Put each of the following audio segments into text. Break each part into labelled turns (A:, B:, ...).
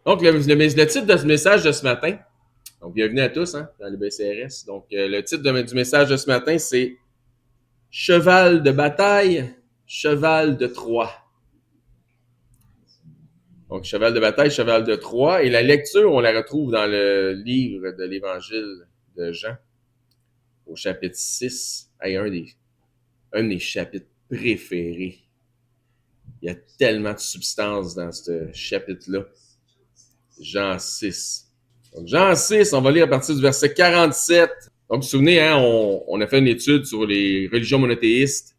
A: Donc, le titre de ce message de ce matin, donc bienvenue à tous dans le BCRS. Donc, le titre du message de ce matin, c'est Cheval de bataille, cheval de Troie. Donc, cheval de bataille, cheval de Troie. Et la lecture, on la retrouve dans le livre de l'Évangile de Jean, au chapitre 6, un de mes chapitres préférés. Il y a tellement de substance dans ce chapitre-là. Jean 6. Donc, Jean 6, on va lire à partir du verset 47. Donc, vous vous souvenez, on a fait une étude sur les religions monothéistes.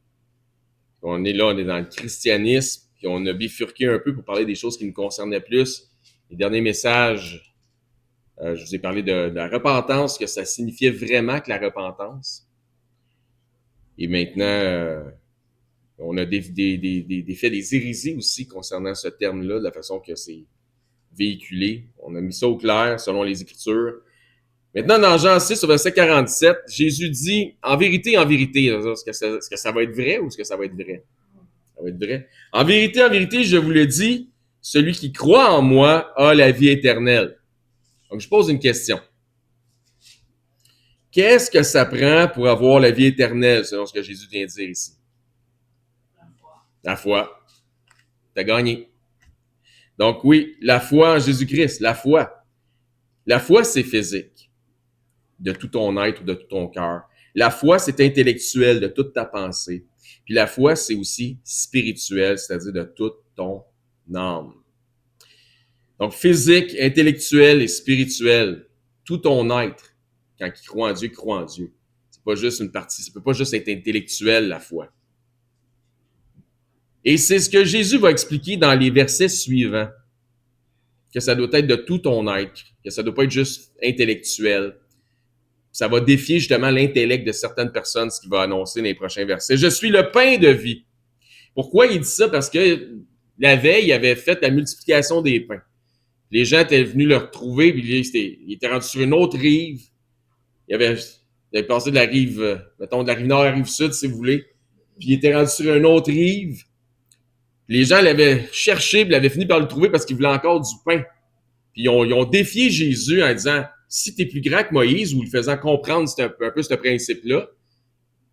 A: On est dans le christianisme, puis on a bifurqué un peu pour parler des choses qui nous concernaient plus. Les derniers messages, je vous ai parlé de la repentance, que ça signifiait vraiment que la repentance. Et maintenant, on a fait des hérésies aussi concernant ce terme-là, de la façon que c'est véhiculé. On a mis ça au clair selon les Écritures. Maintenant, dans Jean 6, au verset 47, Jésus dit, en vérité, est-ce que ça va être vrai ou est-ce que ça va être vrai? Ça va être vrai. En vérité, je vous le dis, celui qui croit en moi a la vie éternelle. Donc, je pose une question. Qu'est-ce que ça prend pour avoir la vie éternelle, selon ce que Jésus vient de dire ici? La foi. T'as gagné. Donc oui, la foi en Jésus-Christ, la foi. La foi, c'est physique, de tout ton être ou de tout ton cœur. La foi, c'est intellectuel, de toute ta pensée. Puis la foi, c'est aussi spirituel, c'est-à-dire de toute ton âme. Donc physique, intellectuel et spirituel, tout ton être, quand il croit en Dieu, croit en Dieu. C'est pas juste une partie, ça peut pas juste être intellectuel, la foi. Et c'est ce que Jésus va expliquer dans les versets suivants, que ça doit être de tout ton être, que ça doit pas être juste intellectuel. Ça va défier justement l'intellect de certaines personnes, ce qu'il va annoncer dans les prochains versets. Je suis le pain de vie. Pourquoi il dit ça? Parce que la veille, il avait fait la multiplication des pains. Les gens étaient venus le retrouver, puis il était rendu sur une autre rive. Il avait passé de la rive, mettons, de la rive nord à la rive sud, si vous voulez. Puis il était rendu sur une autre rive. Les gens l'avaient cherché, puis l'avaient fini par le trouver parce qu'ils voulaient encore du pain. Puis ils ont défié Jésus en disant, si tu es plus grand que Moïse, ou le faisant comprendre un peu ce principe-là,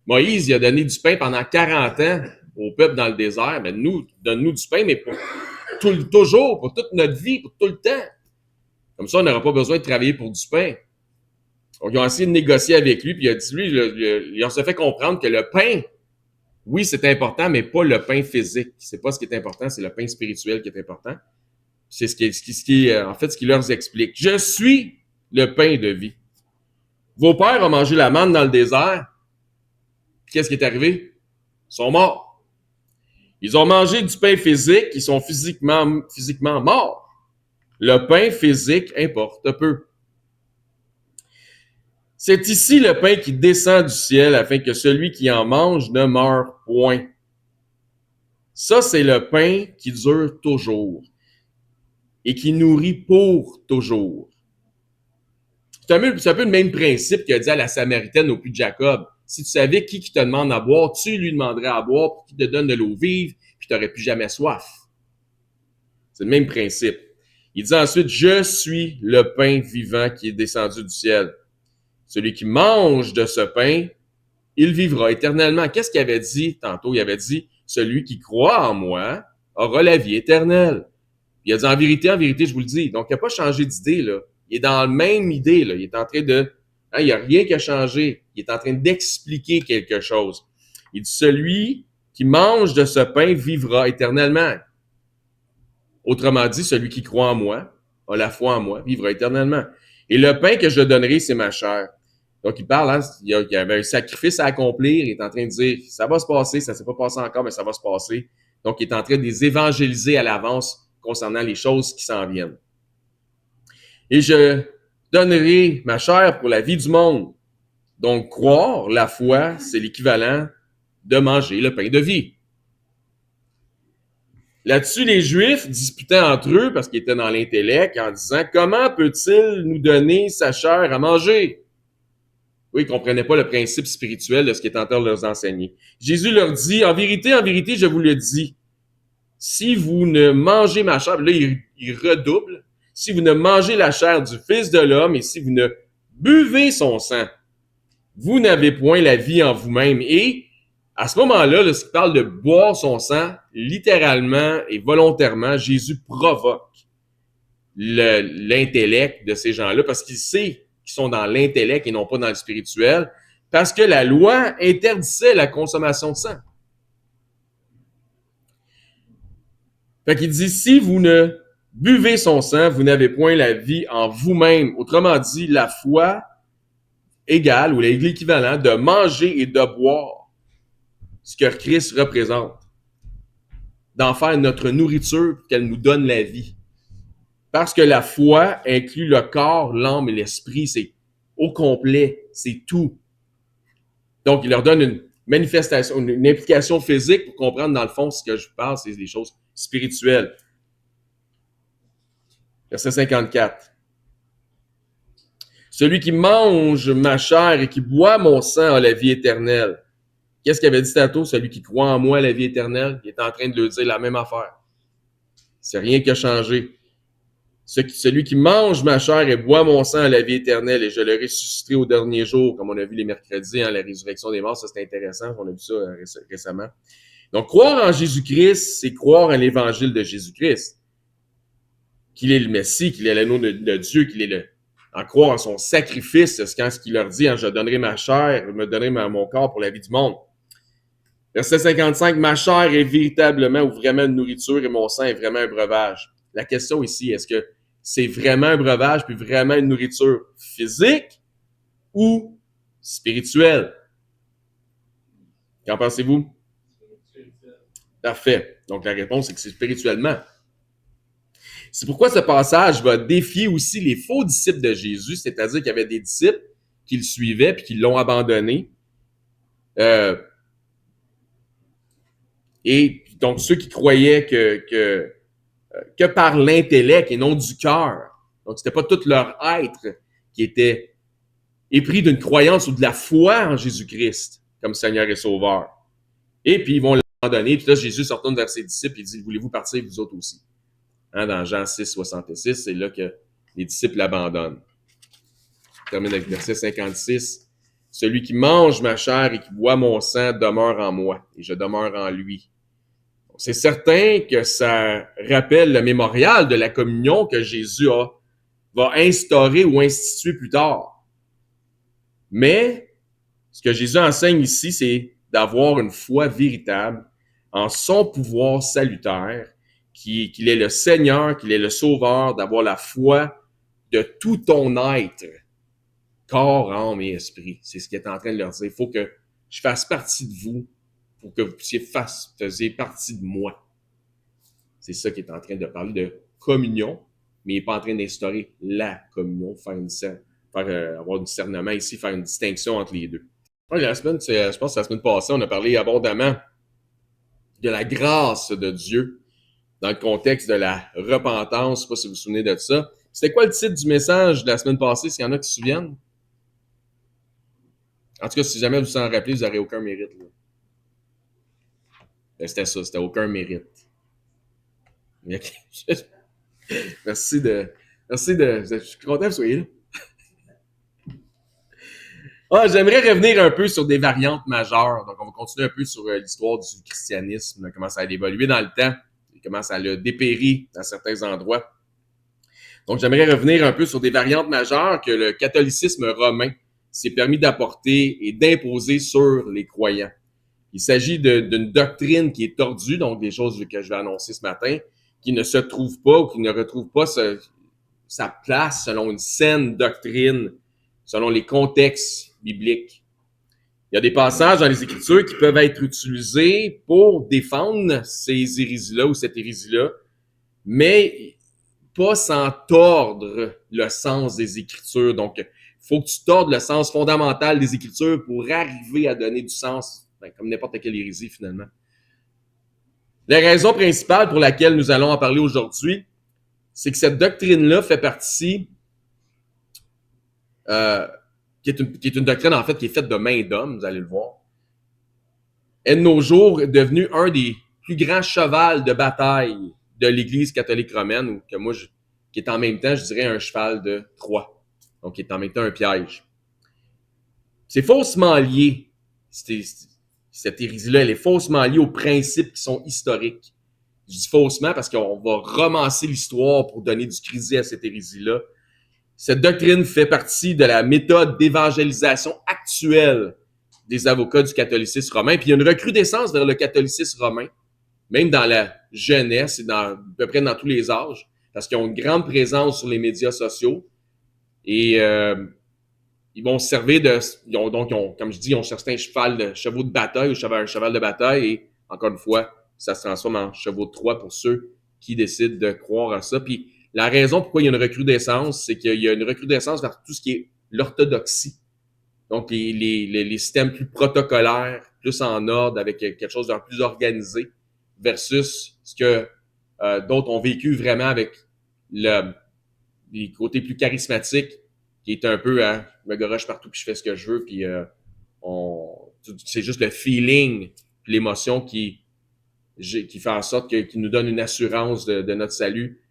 A: Moïse, il a donné du pain pendant 40 ans au peuple dans le désert, mais nous, donne-nous du pain, mais pour toujours, pour toute notre vie, pour tout le temps. Comme ça, on n'aura pas besoin de travailler pour du pain. Donc, ils ont essayé de négocier avec lui, puis il a dit, lui, on se fait comprendre que le pain, oui, c'est important, mais pas le pain physique. C'est pas ce qui est important, c'est le pain spirituel qui est important. C'est ce qu'il leur explique. Je suis le pain de vie. Vos pères ont mangé la manne dans le désert. Qu'est-ce qui est arrivé? Ils sont morts. Ils ont mangé du pain physique, ils sont physiquement morts. Le pain physique importe peu. C'est ici le pain qui descend du ciel afin que celui qui en mange ne meure point. Ça, c'est le pain qui dure toujours et qui nourrit pour toujours. C'est un peu le même principe qu'il a dit à la Samaritaine au puits de Jacob. Si tu savais qui te demande à boire, tu lui demanderais à boire, puis qu'il te donne de l'eau vive, puis tu n'aurais plus jamais soif. C'est le même principe. Il dit ensuite, je suis le pain vivant qui est descendu du ciel. Celui qui mange de ce pain, il vivra éternellement. Qu'est-ce qu'il avait dit tantôt? Il avait dit, celui qui croit en moi aura la vie éternelle. Il a dit, en vérité, je vous le dis. Donc, il n'a pas changé d'idée, là. Il est dans la même idée, là. Il est en train de... il n'y a rien qui a changé. Il est en train d'expliquer quelque chose. Il dit, celui qui mange de ce pain vivra éternellement. Autrement dit, celui qui croit en moi, a la foi en moi, vivra éternellement. Et le pain que je donnerai, c'est ma chair. Donc, il parle, il y avait un sacrifice à accomplir. Il est en train de dire, ça va se passer, ça ne s'est pas passé encore, mais ça va se passer. Donc, il est en train de les évangéliser à l'avance concernant les choses qui s'en viennent. Et je donnerai ma chair pour la vie du monde. Donc, croire, la foi, c'est l'équivalent de manger le pain de vie. Là-dessus, les Juifs disputaient entre eux, parce qu'ils étaient dans l'intellect, en disant, comment peut-il nous donner sa chair à manger? Oui, ils ne comprenaient pas le principe spirituel de ce qu'il est en train de leur enseigner. Jésus leur dit, en vérité, je vous le dis, si vous ne mangez ma chair, là, il redouble, si vous ne mangez la chair du Fils de l'homme et si vous ne buvez son sang, vous n'avez point la vie en vous-même. Et à ce moment-là, lorsqu'il parle de boire son sang, littéralement et volontairement, Jésus provoque l'intellect de ces gens-là parce qu'il sait qu'ils sont dans l'intellect et non pas dans le spirituel, parce que la loi interdisait la consommation de sang. Fait qu'il dit, si vous ne buvez son sang, vous n'avez point la vie en vous-même. Autrement dit, la foi égale ou l'équivalent de manger et de boire ce que Christ représente, d'en faire notre nourriture, qu'elle nous donne la vie. Parce que la foi inclut le corps, l'âme et l'esprit, c'est au complet, c'est tout. Donc, il leur donne une manifestation, une implication physique pour comprendre dans le fond ce que je parle, c'est des choses spirituelles. Verset 54. Celui qui mange ma chair et qui boit mon sang a la vie éternelle. Qu'est-ce qu'il avait dit tantôt? Celui qui croit en moi a la vie éternelle. Il est en train de leur dire la même affaire. C'est rien qui a changé. Celui qui mange ma chair et boit mon sang a la vie éternelle et je le ressusciterai au dernier jour, comme on a vu les mercredis, la résurrection des morts, ça c'est intéressant, on a vu ça récemment. Donc, croire en Jésus-Christ, c'est croire en l'évangile de Jésus-Christ. Qu'il est le Messie, qu'il est l'anneau de Dieu, qu'il est en croire en son sacrifice, c'est quand ce qu'il leur dit, je donnerai ma chair, je me donnerai mon corps pour la vie du monde. Verset 55, ma chair est véritablement ou vraiment une nourriture et mon sang est vraiment un breuvage. La question ici, est-ce que c'est vraiment un breuvage puis vraiment une nourriture physique ou spirituelle? Qu'en pensez-vous? Parfait. Donc, la réponse est que c'est spirituellement. C'est pourquoi ce passage va défier aussi les faux disciples de Jésus, c'est-à-dire qu'il y avait des disciples qui le suivaient puis qui l'ont abandonné. Et donc, ceux qui croyaient que par l'intellect et non du cœur. Donc, c'était pas tout leur être qui était épris d'une croyance ou de la foi en Jésus-Christ comme Seigneur et Sauveur. Et puis, ils vont l'abandonner. Puis là, Jésus se retourne vers ses disciples et dit, voulez-vous partir vous autres aussi? Hein, dans Jean 6, 66, c'est là que les disciples l'abandonnent. Je termine avec verset 56. Celui qui mange ma chair et qui boit mon sang demeure en moi et je demeure en lui. C'est certain que ça rappelle le mémorial de la communion que Jésus va instaurer ou instituer plus tard. Mais ce que Jésus enseigne ici, c'est d'avoir une foi véritable en son pouvoir salutaire, qu'il est le Seigneur, qu'il est le Sauveur, d'avoir la foi de tout ton être, corps, âme et esprit. C'est ce qu'il est en train de leur dire. Il faut que je fasse partie de vous pour que vous puissiez faisiez partie de moi. C'est ça qu'il est en train de parler de communion, mais il n'est pas en train d'instaurer la communion, avoir un discernement ici, faire une distinction entre les deux. Je pense que la semaine passée, on a parlé abondamment de la grâce de Dieu dans le contexte de la repentance. Je ne sais pas si vous vous souvenez de ça. C'était quoi le titre du message de la semaine passée, s'il y en a qui se souviennent? En tout cas, si jamais vous vous en rappelez, vous n'aurez aucun mérite. Là. C'était ça, c'était aucun mérite. Merci de. Je suis content que vous soyez là. J'aimerais revenir un peu sur des variantes majeures. Donc, on va continuer un peu sur l'histoire du christianisme, comment ça a évolué dans le temps, et comment ça a dépéri dans certains endroits. Donc, j'aimerais revenir un peu sur des variantes majeures que le catholicisme romain s'est permis d'apporter et d'imposer sur les croyants. Il s'agit d'une doctrine qui est tordue, donc des choses que je vais annoncer ce matin, qui ne se trouve pas ou qui ne retrouve pas sa place selon une saine doctrine, selon les contextes bibliques. Il y a des passages dans les Écritures qui peuvent être utilisés pour défendre ces hérésies-là ou cette hérésie-là, mais pas sans tordre le sens des Écritures. Donc, il faut que tu tordes le sens fondamental des Écritures pour arriver à donner du sens, comme n'importe quelle hérésie finalement. La raison principale pour laquelle nous allons en parler aujourd'hui, c'est que cette doctrine-là fait partie, qui est une doctrine en fait qui est faite de main d'homme, vous allez le voir, est de nos jours devenu un des plus grands chevals de bataille de l'Église catholique romaine, ou qui est en même temps, je dirais, un cheval de Troie. Donc, qui est en même temps un piège. C'est faussement lié. Cette hérésie-là, elle est faussement liée aux principes qui sont historiques. Je dis faussement parce qu'on va romancer l'histoire pour donner du crédit à cette hérésie-là. Cette doctrine fait partie de la méthode d'évangélisation actuelle des avocats du catholicisme romain. Puis il y a une recrudescence vers le catholicisme romain, même dans la jeunesse et à peu près dans tous les âges, parce qu'ils ont une grande présence sur les médias sociaux. Et ils vont se servir de... comme je dis, ils ont certains chevaux de bataille ou un cheval de bataille. Et encore une fois, ça se transforme en chevaux de Troie pour ceux qui décident de croire à ça. Puis la raison pourquoi il y a une recrudescence, c'est qu'il y a une recrudescence vers tout ce qui est l'orthodoxie. Donc, les systèmes plus protocolaires, plus en ordre, avec quelque chose de plus organisé, versus ce que d'autres ont vécu vraiment avec les côtés plus charismatiques, qui est un peu, je me garoche partout puis je fais ce que je veux, puis c'est juste le feeling, l'émotion qui fait en sorte qui nous donne une assurance de notre salut.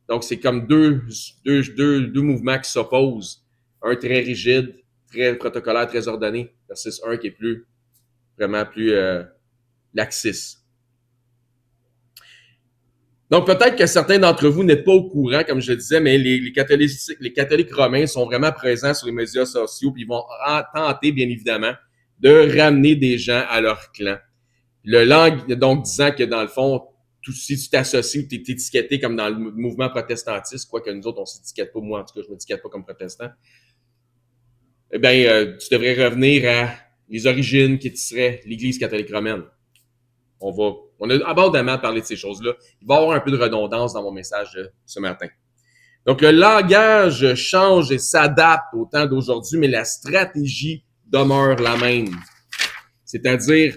A: Donc, c'est comme deux mouvements qui s'opposent. Un très rigide, très protocolaire, très ordonné, versus un qui est vraiment plus laxiste. Donc, peut-être que certains d'entre vous n'êtes pas au courant, comme je le disais, mais les catholiques romains sont vraiment présents sur les médias sociaux, puis ils vont tenter, bien évidemment, de ramener des gens à leur clan. Donc, disant que dans le fond, si tu t'associes ou tu es étiqueté comme dans le mouvement protestantiste, quoique nous autres, on ne s'étiquette pas, moi en tout cas, je ne m'étiquette pas comme protestant, eh bien, tu devrais revenir à les origines qui seraient l'Église catholique romaine. On a abondamment parlé de ces choses-là. Il va y avoir un peu de redondance dans mon message ce matin. Donc, le langage change et s'adapte au temps d'aujourd'hui, mais la stratégie demeure la même. C'est-à-dire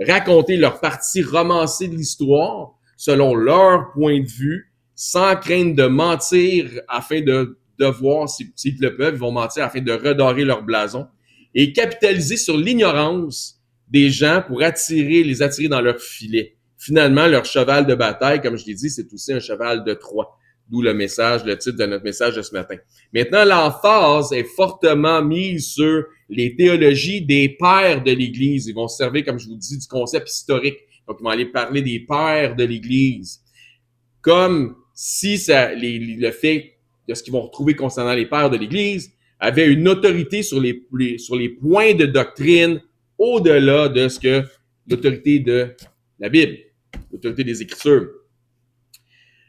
A: raconter leur partie romancée de l'histoire selon leur point de vue, sans crainte de mentir afin de voir s'ils le peuvent, ils vont mentir afin de redorer leur blason et capitaliser sur l'ignorance des gens pour les attirer dans leur filet. Finalement, leur cheval de bataille, comme je l'ai dit, c'est aussi un cheval de Troie. D'où le titre de notre message de ce matin. Maintenant, l'emphase est fortement mise sur les théologies des pères de l'Église. Ils vont se servir, comme je vous dis, du concept historique. Donc, ils vont aller parler des pères de l'Église. Comme si le fait de ce qu'ils vont retrouver concernant les pères de l'Église avait une autorité sur les points de doctrine au-delà de ce que l'autorité de la Bible, l'autorité des Écritures.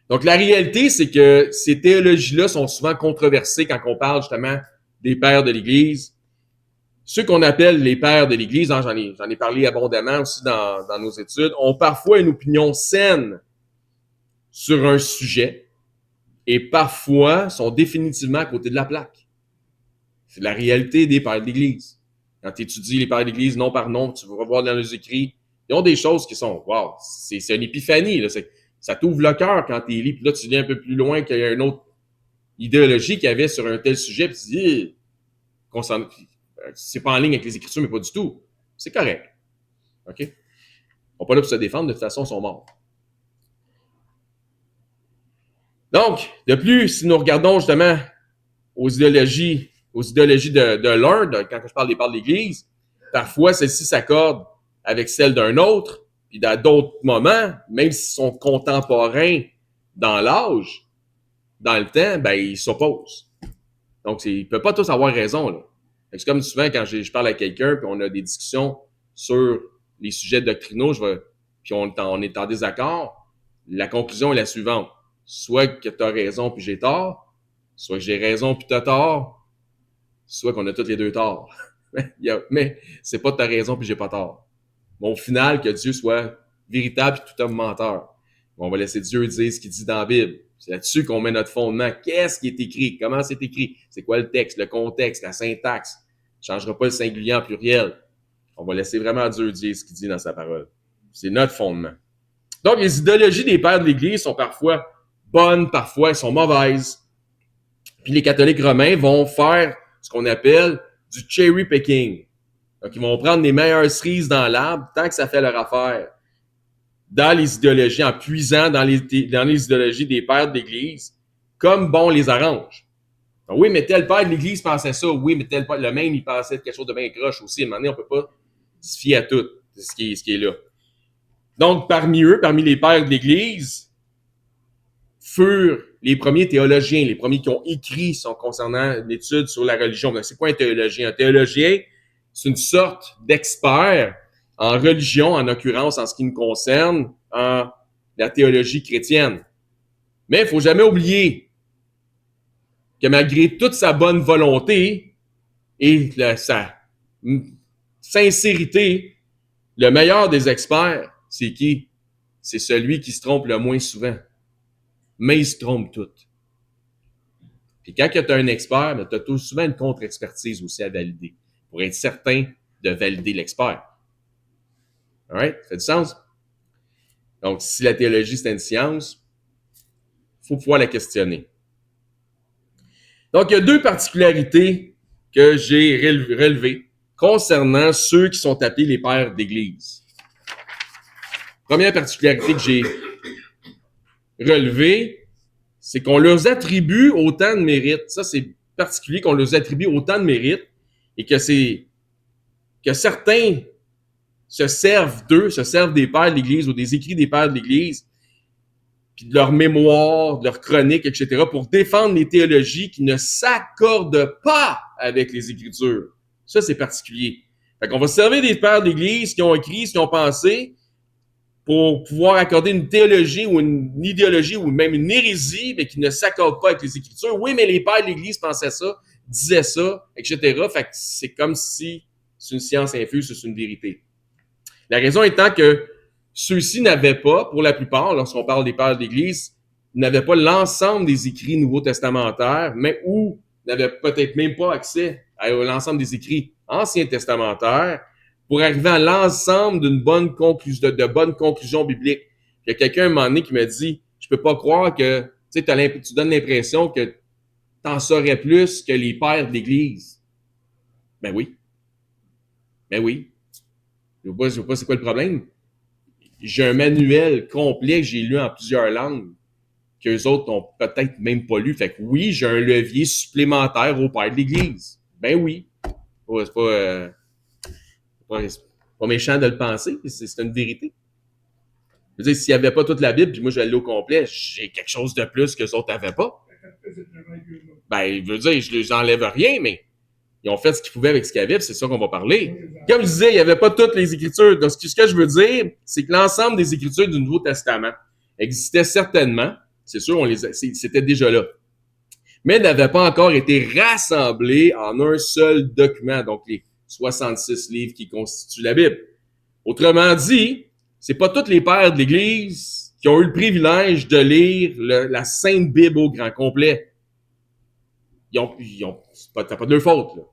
A: Donc, la réalité, c'est que ces théologies-là sont souvent controversées quand on parle justement des pères de l'Église. Ceux qu'on appelle les pères de l'Église, hein, j'en ai parlé abondamment aussi dans nos études, ont parfois une opinion saine sur un sujet et parfois sont définitivement à côté de la plaque. C'est la réalité des pères de l'Église. Quand tu étudies les pères de l'Église nom par nom, tu vas voir dans les écrits, ils ont des choses qui sont, wow, c'est une épiphanie, là, ça t'ouvre le cœur quand tu lis, puis là, tu lis un peu plus loin qu'il y a une autre idéologie qu'il y avait sur un tel sujet, puis tu dis, c'est pas en ligne avec les Écritures, mais pas du tout. C'est correct. OK? Ils sont pas là pour se défendre, de toute façon, ils sont morts. Donc, de plus, si nous regardons justement aux idéologies de l'un, quand je parle des pères de l'Église, parfois, celles-ci s'accordent avec celles d'un autre, puis dans d'autres moments, même s'ils sont contemporains dans l'âge, dans le temps, ben ils s'opposent. Donc, ils ne peuvent pas tous avoir raison, là. C'est comme souvent quand je parle à quelqu'un, puis on a des discussions sur les sujets doctrinaux, puis on est en désaccord, la conclusion est la suivante. Soit que tu as raison puis j'ai tort, soit que j'ai raison puis tu as tort, soit qu'on a tous les deux tort. Mais c'est pas ta raison puis j'ai pas tort. Bon, au final, que Dieu soit véritable et tout homme menteur. Bon, on va laisser Dieu dire ce qu'il dit dans la Bible. C'est là-dessus qu'on met notre fondement. Qu'est-ce qui est écrit? Comment c'est écrit? C'est quoi le texte, le contexte, la syntaxe? On ne changera pas le singulier en pluriel. On va laisser vraiment Dieu dire ce qu'il dit dans sa parole. C'est notre fondement. Donc, les idéologies des pères de l'Église sont parfois bonnes, parfois elles sont mauvaises. Puis les catholiques romains vont faire ce qu'on appelle du cherry picking. Donc, ils vont prendre les meilleures cerises dans l'arbre tant que ça fait leur affaire. Dans les idéologies, en puisant dans les idéologies des pères de l'Église, comme bon les arrange. Donc, oui, mais tel père de l'Église pensait ça. Oui, mais tel père, le même, il pensait quelque chose de bien croche aussi. À un moment donné, on ne peut pas se fier à tout. C'est ce qui est là. Donc, parmi eux, parmi les pères de l'Église, furent les premiers théologiens, les premiers qui ont écrit concernant l'étude sur la religion. Donc, c'est quoi un théologien? Un théologien, c'est une sorte d'expert en religion, en occurrence en ce qui nous concerne, en la théologie chrétienne. Mais il ne faut jamais oublier que malgré toute sa bonne volonté et sa sincérité, le meilleur des experts, c'est qui? C'est celui qui se trompe le moins souvent. Mais il se trompe tout. Puis quand tu as un expert, tu as tout souvent une contre-expertise aussi à valider pour être certain de valider l'expert. All right? Ça fait du sens? Donc, si la théologie, c'est une science, il faut pouvoir la questionner. Donc, il y a deux particularités que j'ai relevées concernant ceux qui sont appelés les pères d'Église. Première particularité que j'ai relevée, c'est qu'on leur attribue autant de mérite. Ça, c'est particulier qu'on leur attribue autant de mérite et que certains se servent d'eux, se servent des pères de l'Église ou des écrits des pères de l'Église, puis de leur mémoire, de leur chronique, etc., pour défendre les théologies qui ne s'accordent pas avec les Écritures. Ça, c'est particulier. Fait qu'on va se servir des pères de l'Église qui ont écrit, qui ont pensé, pour pouvoir accorder une théologie ou une idéologie ou même une hérésie, mais qui ne s'accorde pas avec les Écritures. Oui, mais les pères de l'Église pensaient ça, disaient ça, etc. Fait que c'est comme si c'est une science infuse, c'est une vérité. La raison étant que ceux-ci n'avaient pas, pour la plupart, lorsqu'on parle des pères de l'Église, n'avaient pas l'ensemble des écrits nouveaux-testamentaires, mais ou n'avaient peut-être même pas accès à l'ensemble des écrits anciens testamentaires pour arriver à l'ensemble d'une bonne conclusion, de bonnes conclusions bibliques. Il y a quelqu'un à un moment donné qui m'a dit, je peux pas croire que tu donnes l'impression que t'en saurais plus que les pères de l'Église. Ben oui. Ben oui. Je vois pas c'est quoi le problème. J'ai un manuel complet que j'ai lu en plusieurs langues qu'eux autres n'ont peut-être même pas lu. Fait que oui, j'ai un levier supplémentaire au père de l'Église. Ben oui. C'est pas méchant de le penser, c'est une vérité. Je veux dire, s'il n'y avait pas toute la Bible, puis moi je l'ai au complet, j'ai quelque chose de plus que les autres n'avaient pas. Ben, je veux dire, je n'enlève rien, mais ils ont fait ce qu'ils pouvaient avec ce qu'il y avait, c'est ça qu'on va parler. Comme je disais, il n'y avait pas toutes les Écritures. Donc, ce que je veux dire, c'est que l'ensemble des Écritures du Nouveau Testament existaient certainement, c'est sûr, c'était déjà là, mais n'avaient pas encore été rassemblées en un seul document, donc les 66 livres qui constituent la Bible. Autrement dit, c'est pas tous les pères de l'Église qui ont eu le privilège de lire la Sainte Bible au grand complet. T'as pas de leur faute, là.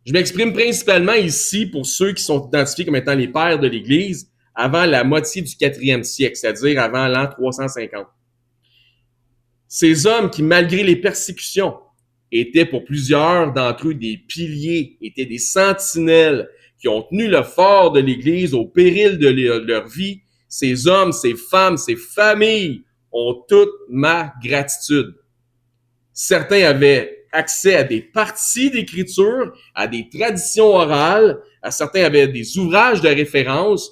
A: Je m'exprime principalement ici pour ceux qui sont identifiés comme étant les pères de l'Église avant la moitié du 4e siècle, c'est-à-dire avant l'an 350. Ces hommes qui, malgré les persécutions, étaient pour plusieurs d'entre eux des piliers, étaient des sentinelles qui ont tenu le fort de l'Église au péril de leur vie, ces hommes, ces femmes, ces familles ont toute ma gratitude. Certains avaient accès à des parties d'écriture, à des traditions orales, certains avaient des ouvrages de référence.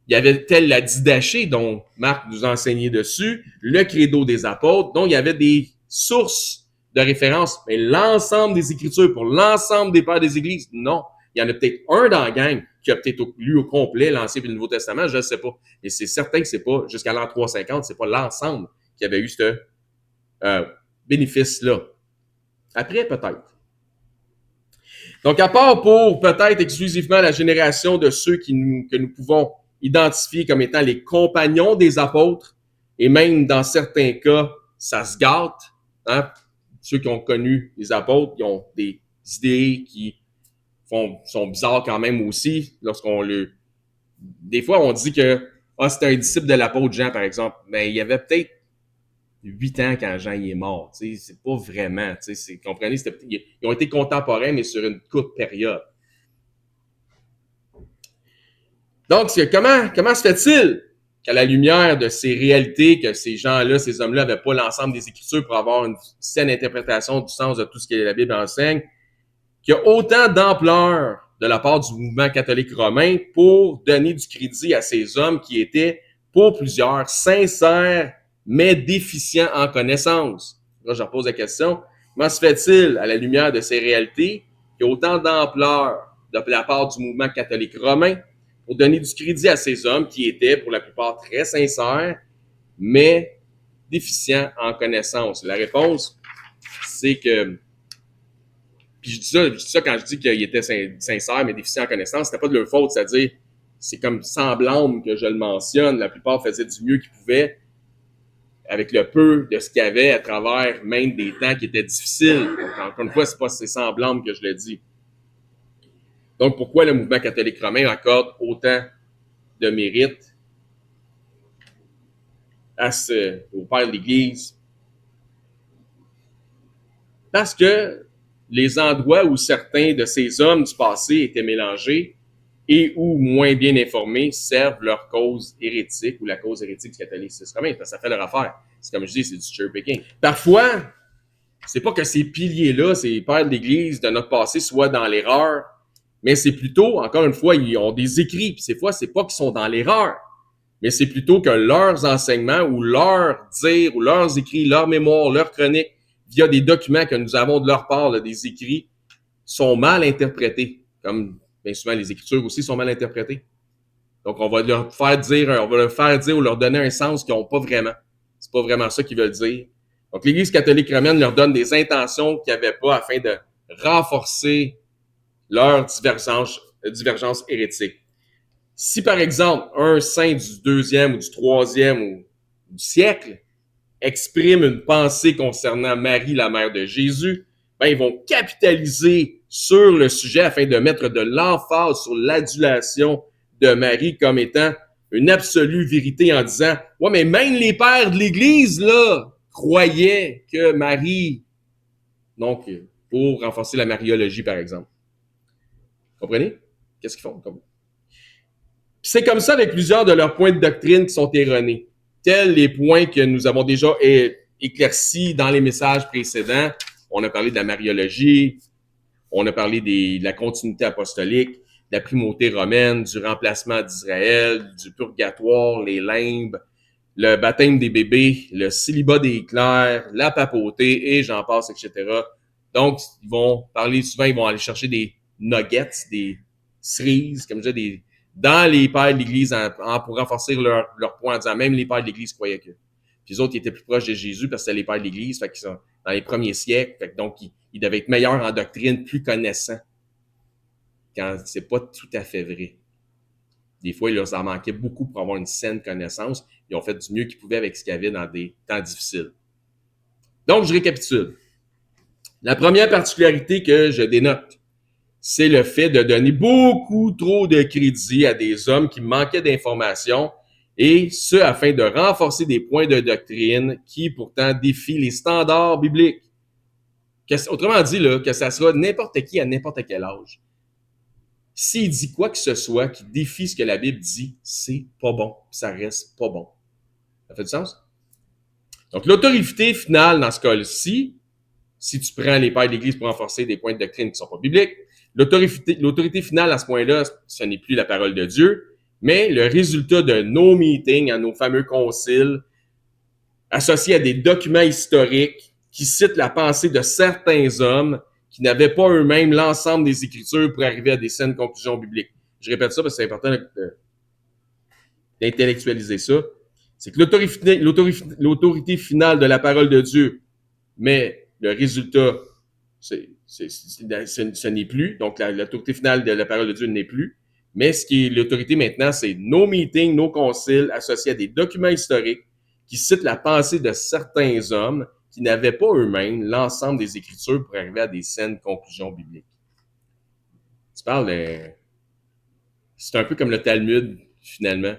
A: Il y avait tel la Didaché, dont Marc nous a enseigné dessus, le Credo des apôtres, dont il y avait des sources de référence. Mais l'ensemble des Écritures pour l'ensemble des pères des Églises, non. Il y en a peut-être un dans la gang qui a peut-être lu au complet l'Ancien et le Nouveau Testament, je ne sais pas. Mais c'est certain que c'est pas, jusqu'à l'an 350, c'est pas l'ensemble qui avait eu ce bénéfice-là. Après, peut-être. Donc, à part pour peut-être exclusivement la génération de ceux que nous pouvons identifier comme étant les compagnons des apôtres, et même dans certains cas, ça se gâte. Hein? Ceux qui ont connu les apôtres, qui ont des idées qui sont bizarres quand même aussi. Des fois, on dit que c'était un disciple de l'apôtre Jean, par exemple. Mais il y avait peut-être 8 ans quand Jean est mort. C'est pas vraiment. Comprenez, ils ont été contemporains, mais sur une courte période. Donc, comment se fait-il qu'à la lumière de ces réalités, que ces gens-là, ces hommes-là n'avaient pas l'ensemble des Écritures pour avoir une saine interprétation du sens de tout ce que la Bible enseigne, qu'il y a autant d'ampleur de la part du mouvement catholique romain pour donner du crédit à ces hommes qui étaient, pour plusieurs, sincères, mais déficients en connaissance. Là, je repose la question, comment se fait-il, à la lumière de ces réalités, qu'il y a autant d'ampleur de la part du mouvement catholique romain pour donner du crédit à ces hommes qui étaient, pour la plupart, très sincères, mais déficients en connaissance? La réponse, c'est que, puis je dis ça quand je dis qu'ils étaient sincères, mais déficients en connaissance, c'était pas de leur faute, c'est-à-dire, c'est comme sans blâme que je le mentionne, la plupart faisaient du mieux qu'ils pouvaient avec le peu de ce qu'il y avait à travers même des temps qui étaient difficiles. Donc, encore une fois, c'est sans blâme que je le dis. Donc, pourquoi le mouvement catholique romain accorde autant de mérite au père de l'Église? Parce que les endroits où certains de ces hommes du passé étaient mélangés et ou moins bien informés servent leur cause hérétique ou la cause hérétique du catholicisme romain. Ça fait leur affaire. C'est comme je dis, c'est du cherry picking. Parfois, c'est pas que ces piliers-là, ces pères de l'Église de notre passé soient dans l'erreur, mais c'est plutôt, encore une fois, ils ont des écrits, puis ces fois, c'est pas qu'ils sont dans l'erreur, mais c'est plutôt que leurs enseignements ou leurs dires ou leurs écrits, leurs mémoires, leurs chroniques, via des documents que nous avons de leur part, là, des écrits, sont mal interprétés, comme bien souvent les Écritures aussi sont mal interprétées. Donc, on va leur faire dire ou leur donner un sens qu'ils n'ont pas vraiment. C'est pas vraiment ça qu'ils veulent dire. Donc, l'Église catholique romaine leur donne des intentions qu'ils n'avaient pas afin de renforcer leur divergence hérétique. Si, par exemple, un saint du 2e ou du 3e ou du siècle exprime une pensée concernant Marie, la mère de Jésus, ben, ils vont capitaliser sur le sujet afin de mettre de l'emphase sur l'adulation de Marie comme étant une absolue vérité en disant « Ouais, mais même les pères de l'Église, là, croyaient que Marie... » Donc, pour renforcer la mariologie, par exemple. Comprenez? Qu'est-ce qu'ils font? C'est comme ça avec plusieurs de leurs points de doctrine qui sont erronés, tels les points que nous avons déjà éclaircis dans les messages précédents. On a parlé de la mariologie, on a parlé de la continuité apostolique, de la primauté romaine, du remplacement d'Israël, du purgatoire, les limbes, le baptême des bébés, le célibat des clercs, la papauté, et j'en passe, etc. Donc, ils vont parler souvent, ils vont aller chercher des nuggets, des cerises, comme je dis, dans les pères de l'Église pour renforcer leur point en disant même les pères de l'Église croyaient que. Puis les autres, ils étaient plus proches de Jésus parce que c'était les pères de l'Église, fait qu'ils sont dans les premiers siècles, fait que donc ils devaient être meilleurs en doctrine, plus connaissants, quand c'est pas tout à fait vrai. Des fois, il leur en manquait beaucoup pour avoir une saine connaissance. Ils ont fait du mieux qu'ils pouvaient avec ce qu'il y avait dans des temps difficiles. Donc, je récapitule. La première particularité que je dénote, c'est le fait de donner beaucoup trop de crédit à des hommes qui manquaient d'informations, et ce, afin de renforcer des points de doctrine qui, pourtant, défient les standards bibliques. Autrement dit, là, que ça sera n'importe qui à n'importe quel âge. S'il dit quoi que ce soit qui défie ce que la Bible dit, c'est pas bon. Ça reste pas bon. Ça fait du sens? Donc, l'autorité finale dans ce cas-ci, si tu prends les pères de l'Église pour renforcer des points de doctrine qui ne sont pas bibliques, l'autorité finale à ce point-là, ce n'est plus la parole de Dieu, mais le résultat de nos meetings, à nos fameux conciles, associés à des documents historiques qui citent la pensée de certains hommes qui n'avaient pas eux-mêmes l'ensemble des Écritures pour arriver à des saines conclusions bibliques. Je répète ça parce que c'est important d'intellectualiser ça. C'est que l'autorité finale de la parole de Dieu, mais le résultat, ce n'est plus. Donc, l'autorité finale de la parole de Dieu n'est plus. Mais ce qui est l'autorité maintenant, c'est nos meetings, nos conciles associés à des documents historiques qui citent la pensée de certains hommes qui n'avaient pas eux-mêmes l'ensemble des Écritures pour arriver à des saines conclusions bibliques. Tu parles de... C'est un peu comme le Talmud, finalement,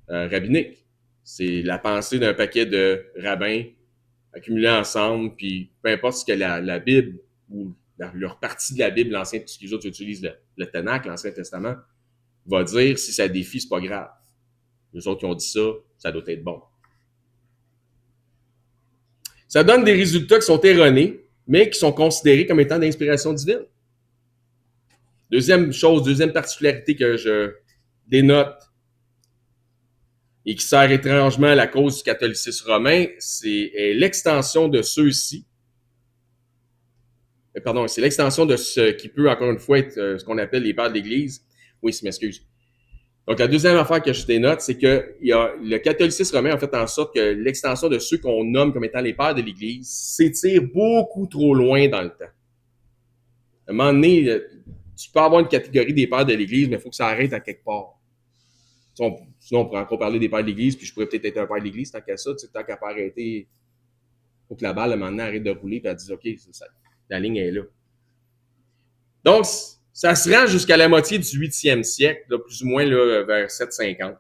A: rabbinique. C'est la pensée d'un paquet de rabbins accumulés ensemble, puis peu importe ce que la Bible ou leur partie de la Bible, l'Ancien, ce que les autres utilisent, le Tanakh, l'Ancien Testament, va dire, si ça défie, c'est pas grave. Les autres qui ont dit ça, ça doit être bon. Ça donne des résultats qui sont erronés, mais qui sont considérés comme étant d'inspiration divine. Deuxième chose, deuxième particularité que je dénote et qui sert étrangement à la cause du catholicisme romain, c'est l'extension de ceux-ci. Pardon, c'est l'extension de ce qui peut, encore une fois, être ce qu'on appelle les pères de l'Église. Oui, je m'excuse. Donc, la deuxième affaire que je dénote, c'est que le catholicisme romain a fait en sorte que l'extension de ceux qu'on nomme comme étant les pères de l'Église s'étire beaucoup trop loin dans le temps. À un moment donné, tu peux avoir une catégorie des pères de l'Église, mais il faut que ça arrête à quelque part. Sinon, on pourrait encore parler des pères de l'Église, puis je pourrais peut-être être un père de l'Église tant qu'à ça, tant qu'à pas arrêter. Il faut que la balle, à un moment donné, arrête de rouler, puis elle dise, OK, la ligne est là. Donc, ça se rend jusqu'à la moitié du 8e siècle, là, plus ou moins là, vers 750.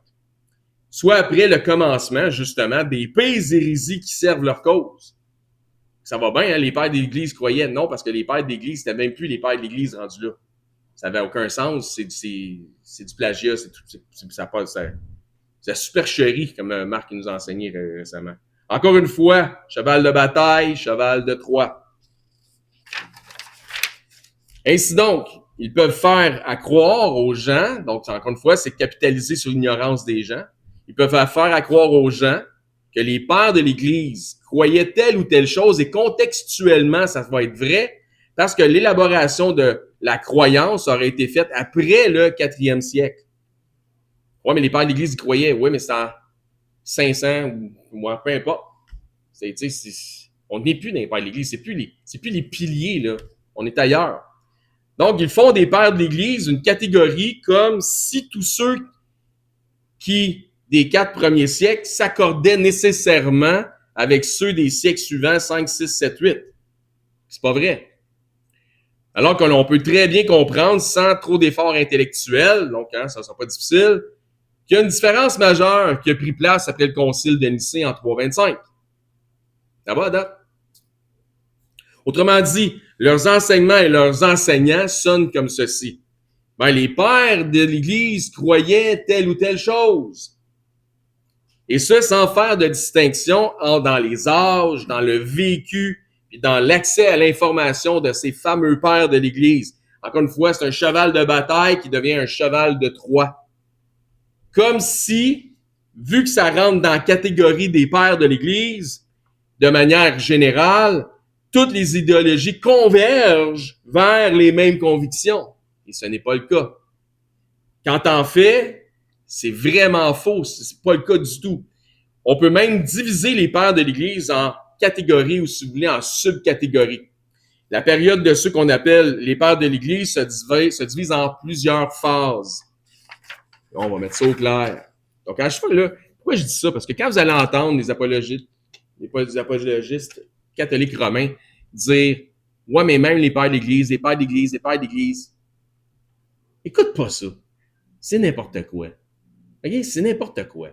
A: Soit après le commencement, justement, des pires hérésies qui servent leur cause. Ça va bien, hein, les pères d'Église croyaient. Non, parce que les pères d'Église, c'était même plus les pères d'Église rendus là. Ça n'avait aucun sens. C'est du plagiat. C'est la supercherie, comme Marc nous a enseigné récemment. Encore une fois, cheval de bataille, cheval de Troie. Ainsi donc, ils peuvent faire à croire aux gens, donc encore une fois, c'est capitaliser sur l'ignorance des gens. Ils peuvent faire à croire aux gens que les pères de l'Église croyaient telle ou telle chose et contextuellement, ça va être vrai parce que l'élaboration de la croyance aurait été faite après le 4e siècle. Oui, mais les pères de l'Église, ils croyaient. Oui, mais c'est en 500 ou moins, peu importe. On n'est plus dans les pères de l'Église. C'est plus les piliers, là. On est ailleurs. Donc, ils font des pères de l'Église une catégorie comme si tous ceux qui, des 4 premiers siècles, s'accordaient nécessairement avec ceux des siècles suivants, 5, 6, 7, 8. C'est pas vrai. Alors que l'on peut très bien comprendre, sans trop d'efforts intellectuels, donc ça ne sera pas difficile, qu'il y a une différence majeure qui a pris place après le concile de Nicée en 325. Ça va à date? Autrement dit, leurs enseignements et leurs enseignants sonnent comme ceci. Ben, les pères de l'Église croyaient telle ou telle chose. Et ce, sans faire de distinction dans les âges, dans le vécu, et dans l'accès à l'information de ces fameux pères de l'Église. Encore une fois, c'est un cheval de bataille qui devient un cheval de Troie. Comme si, vu que ça rentre dans la catégorie des pères de l'Église, de manière générale, toutes les idéologies convergent vers les mêmes convictions. Et ce n'est pas le cas. Quand en fait, c'est vraiment faux. C'est pas le cas du tout. On peut même diviser les pères de l'Église en catégories ou, si vous voulez, en subcatégories. La période de ceux qu'on appelle les pères de l'Église se divise en plusieurs phases. On va mettre ça au clair. Donc, à chaque fois, là, pourquoi je dis ça? Parce que quand vous allez entendre les apologistes catholiques romains dire « Ouais, mais même les pères de l'Église, les pères d'Église, les pères d'Église. » Écoute pas ça. C'est n'importe quoi. OK? C'est n'importe quoi.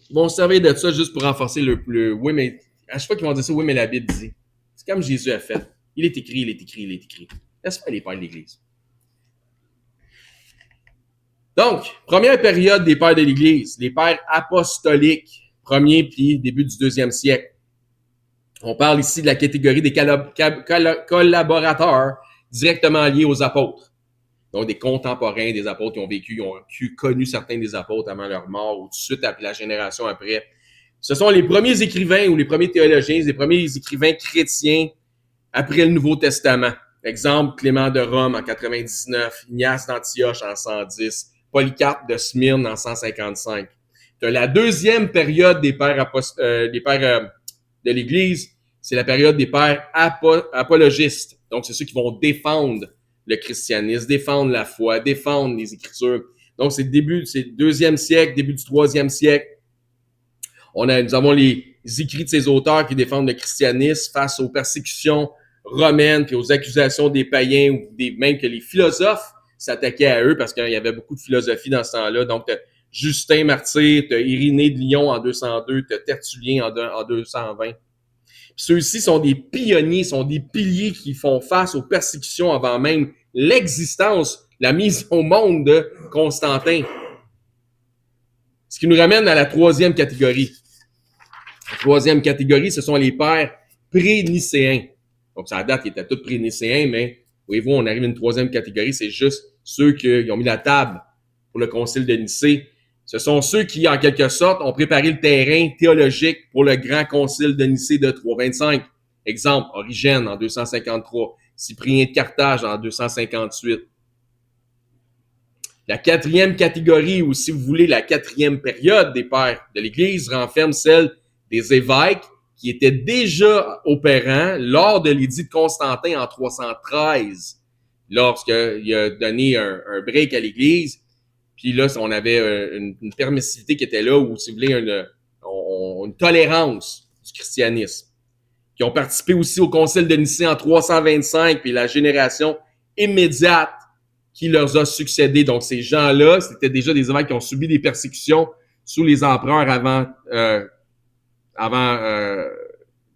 A: Ils vont se servir de ça juste pour renforcer le oui, mais à chaque fois qu'ils vont dire ça, oui, mais la Bible dit. C'est comme Jésus a fait. Il est écrit, il est écrit, il est écrit. Laisse faire les pères de l'Église. Donc, première période des pères de l'Église, les pères apostoliques, premier puis début du 2e siècle. On parle ici de la catégorie des collaborateurs directement liés aux apôtres. Donc, des contemporains des apôtres qui ont vécu, qui ont connu certains des apôtres avant leur mort ou tout de suite après la génération après. Ce sont les premiers écrivains ou les premiers théologiens, les premiers écrivains chrétiens après le Nouveau Testament. Exemple, Clément de Rome en 99, Ignace d'Antioche en 110, Polycarpe de Smyrne en 155. De la deuxième période des pères de l'Église, c'est la période des pères apologistes. Donc, c'est ceux qui vont défendre le christianisme, défendre la foi, défendre les Écritures. Donc, c'est le 2e siècle, début du 3e siècle. Nous avons les écrits de ces auteurs qui défendent le christianisme face aux persécutions romaines puis aux accusations des païens ou même que les philosophes s'attaquaient à eux parce qu'il y avait beaucoup de philosophie dans ce temps-là. Donc, t'as Justin Martyr, t'as Irénée de Lyon en 202, t'as Tertullien en 220. Puis ceux-ci sont des pionniers, sont des piliers qui font face aux persécutions avant même l'existence, la mise au monde de Constantin. Ce qui nous ramène à la troisième catégorie. La troisième catégorie, ce sont les pères pré-nicéens. Donc, ça date, ils étaient tous pré-nicéens, mais voyez-vous, on arrive à une troisième catégorie, c'est juste ceux qui ont mis la table pour le concile de Nicée. Ce sont ceux qui, en quelque sorte, ont préparé le terrain théologique pour le grand concile de Nicée de 325. Exemple, Origène en 253, Cyprien de Carthage en 258. La quatrième catégorie, ou si vous voulez, la quatrième période des pères de l'Église, renferme celle des évêques qui étaient déjà opérants lors de l'édit de Constantin en 313, lorsqu'il a donné un break à l'Église. Puis là, on avait une permissivité qui était là, ou si vous voulez, une tolérance du christianisme. Qui ont participé aussi au concile de Nicée en 325, puis la génération immédiate qui leur a succédé. Donc, ces gens-là, c'était déjà des évêques qui ont subi des persécutions sous les empereurs avant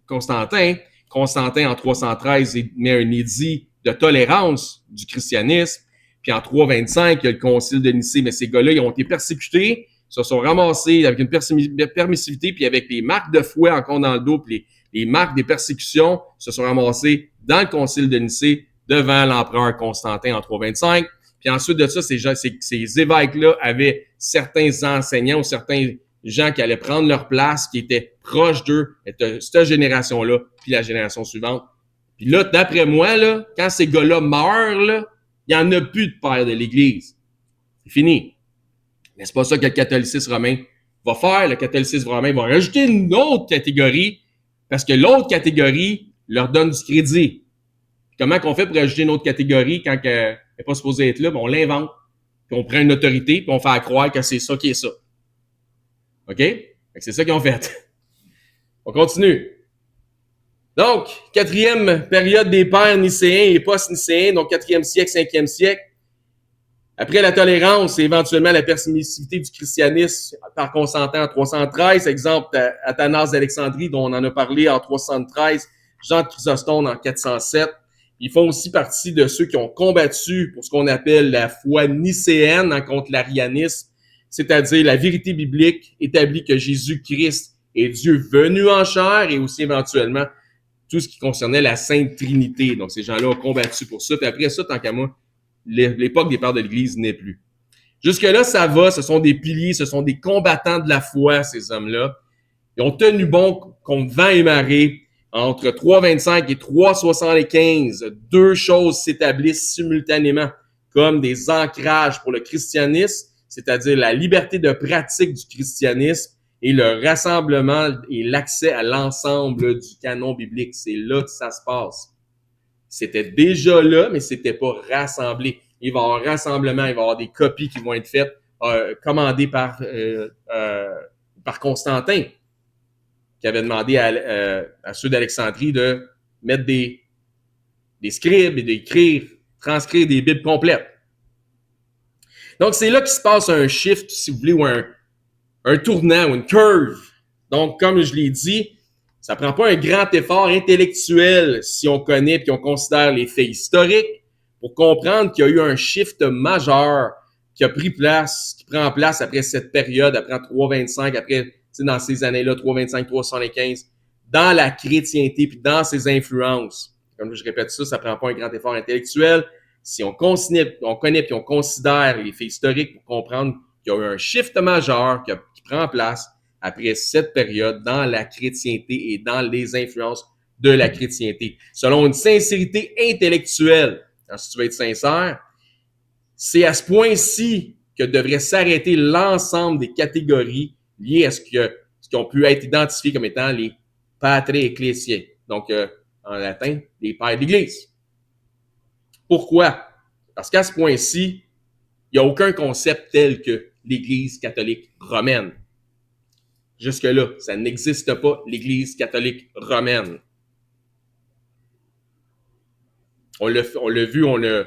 A: Constantin. Constantin, en 313, met un édit de tolérance du christianisme. Puis en 325, il y a le concile de Nicée. Mais ces gars-là, ils ont été persécutés, se sont ramassés avec une permissivité, puis avec les marques de fouet encore dans le dos, puis les marques des persécutions, se sont ramassés dans le concile de Nicée devant l'empereur Constantin en 325. Puis ensuite de ça, ces évêques-là avaient certains enseignants ou certains gens qui allaient prendre leur place, qui étaient proches d'eux, cette génération-là, puis la génération suivante. Puis là, d'après moi, là, quand ces gars-là meurent, là, il n'y en a plus de père de l'Église. C'est fini. Mais c'est pas ça que le catholicisme romain va faire. Le catholicisme romain va rajouter une autre catégorie parce que l'autre catégorie leur donne du crédit. Comment qu'on fait pour ajouter une autre catégorie quand elle n'est pas supposée être là? Ben, on l'invente. Puis on prend une autorité, puis on fait croire que c'est ça qui est ça. OK? C'est ça qu'ils ont fait. On continue. Donc, quatrième période des pères nicéens et post-nicéens, donc 4e siècle, 5e siècle. Après la tolérance et éventuellement la permissivité du christianisme par Constantin en 313, exemple Athanas d'Alexandrie dont on en a parlé en 373, Jean de Chrysostome en 407. Ils font aussi partie de ceux qui ont combattu pour ce qu'on appelle la foi nicéenne contre l'arianisme, c'est-à-dire la vérité biblique établie que Jésus-Christ est Dieu venu en chair et aussi éventuellement tout ce qui concernait la Sainte Trinité. Donc, ces gens-là ont combattu pour ça. Puis après ça, tant qu'à moi, l'époque des pères de l'Église n'est plus. Jusque-là, ça va. Ce sont des piliers, ce sont des combattants de la foi, ces hommes-là. Ils ont tenu bon contre vent et marée. Entre 325 et 375, deux choses s'établissent simultanément comme des ancrages pour le christianisme, c'est-à-dire la liberté de pratique du christianisme et le rassemblement et l'accès à l'ensemble du canon biblique. C'est là que ça se passe. C'était déjà là, mais c'était pas rassemblé. Il va y avoir un rassemblement, il va y avoir des copies qui vont être faites, commandées par Constantin, qui avait demandé à ceux d'Alexandrie de mettre des scribes et d'écrire, transcrire des Bibles complètes. Donc, c'est là qu'il se passe un shift, si vous voulez, ou un tournant, ou une curve. Donc, comme je l'ai dit, ça prend pas un grand effort intellectuel si on connaît et on considère les faits historiques pour comprendre qu'il y a eu un shift majeur qui a pris place, qui prend place après cette période, après 325, après dans ces années-là, 325, 375, dans la chrétienté puis dans ses influences. Comme je répète ça prend pas un grand effort intellectuel. Si on connaît puis on considère les faits historiques pour comprendre qu'il y a eu un shift majeur qui prend place après cette période dans la chrétienté et dans les influences de la chrétienté. Selon une sincérité intellectuelle, si tu veux être sincère, c'est à ce point-ci que devrait s'arrêter l'ensemble des catégories liées à ce qui ont pu être identifiés comme étant les patri ecclésiae, donc en latin, les pères de l'Église. Pourquoi? Parce qu'à ce point-ci, il n'y a aucun concept tel que l'Église catholique romaine. Jusque-là, ça n'existe pas, l'Église catholique romaine. On l'a vu, on a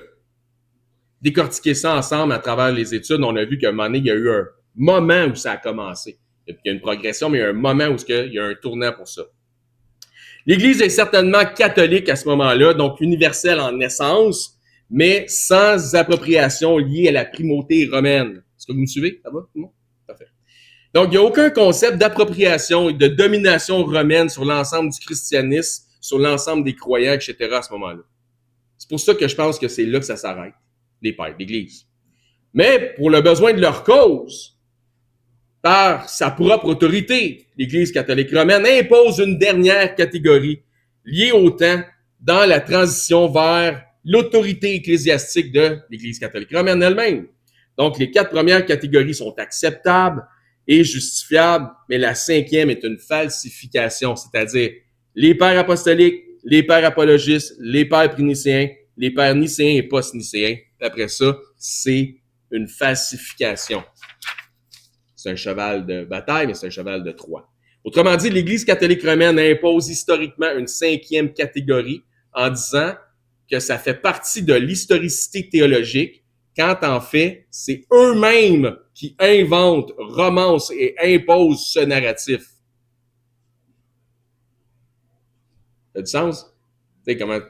A: décortiqué ça ensemble à travers les études. On a vu qu'à un moment donné, il y a eu un moment où ça a commencé. Il y a une progression, mais il y a un moment où il y a un tournant pour ça. L'Église est certainement catholique à ce moment-là, donc universelle en essence, mais sans appropriation liée à la primauté romaine. Est-ce que vous me suivez? Ça va, tout le monde? Parfait. Donc, il n'y a aucun concept d'appropriation et de domination romaine sur l'ensemble du christianisme, sur l'ensemble des croyants, etc. à ce moment-là. C'est pour ça que je pense que c'est là que ça s'arrête, les pères d'Église. Mais pour le besoin de leur cause, par sa propre autorité, l'Église catholique romaine impose une dernière catégorie liée au temps dans la transition vers l'autorité ecclésiastique de l'Église catholique romaine elle-même. Donc, les 4 premières catégories sont acceptables et justifiables, mais la 5e est une falsification, c'est-à-dire les pères apostoliques, les pères apologistes, les pères prénicéens, les pères nicéens et post-nicéens. Après ça, c'est une falsification. C'est un cheval de bataille, mais c'est un cheval de Troie. Autrement dit, l'Église catholique romaine impose historiquement une 5e catégorie en disant que ça fait partie de l'historicité théologique, quand en fait, c'est eux-mêmes qui inventent, romancent et imposent ce narratif. Ça a du sens? Tu sais, comment, tu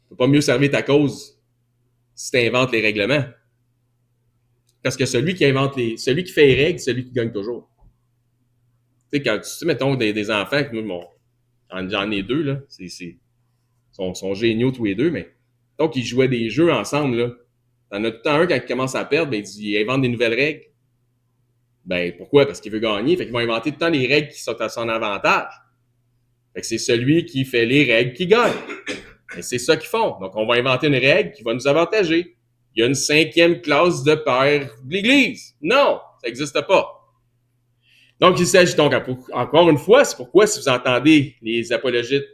A: peux pas mieux servir ta cause si tu inventes les règlements. Parce que celui qui fait les règles, c'est celui qui gagne toujours. Tu sais, quand tu mettons des enfants, j'en ai 2, là, sont géniaux tous les 2, mais donc ils jouaient des jeux ensemble, là. T'en as tout le temps un, quand il commence à perdre, ben, il invente des nouvelles règles. Ben, pourquoi? Parce qu'il veut gagner. Fait qu'ils vont inventer tout le temps les règles qui sont à son avantage. Fait que c'est celui qui fait les règles qui gagne. Et c'est ça qu'ils font. Donc, on va inventer une règle qui va nous avantager. Il y a une 5e classe de pères de l'Église. Non, ça n'existe pas. Donc, il s'agit donc, encore une fois, c'est pourquoi si vous entendez les apologistes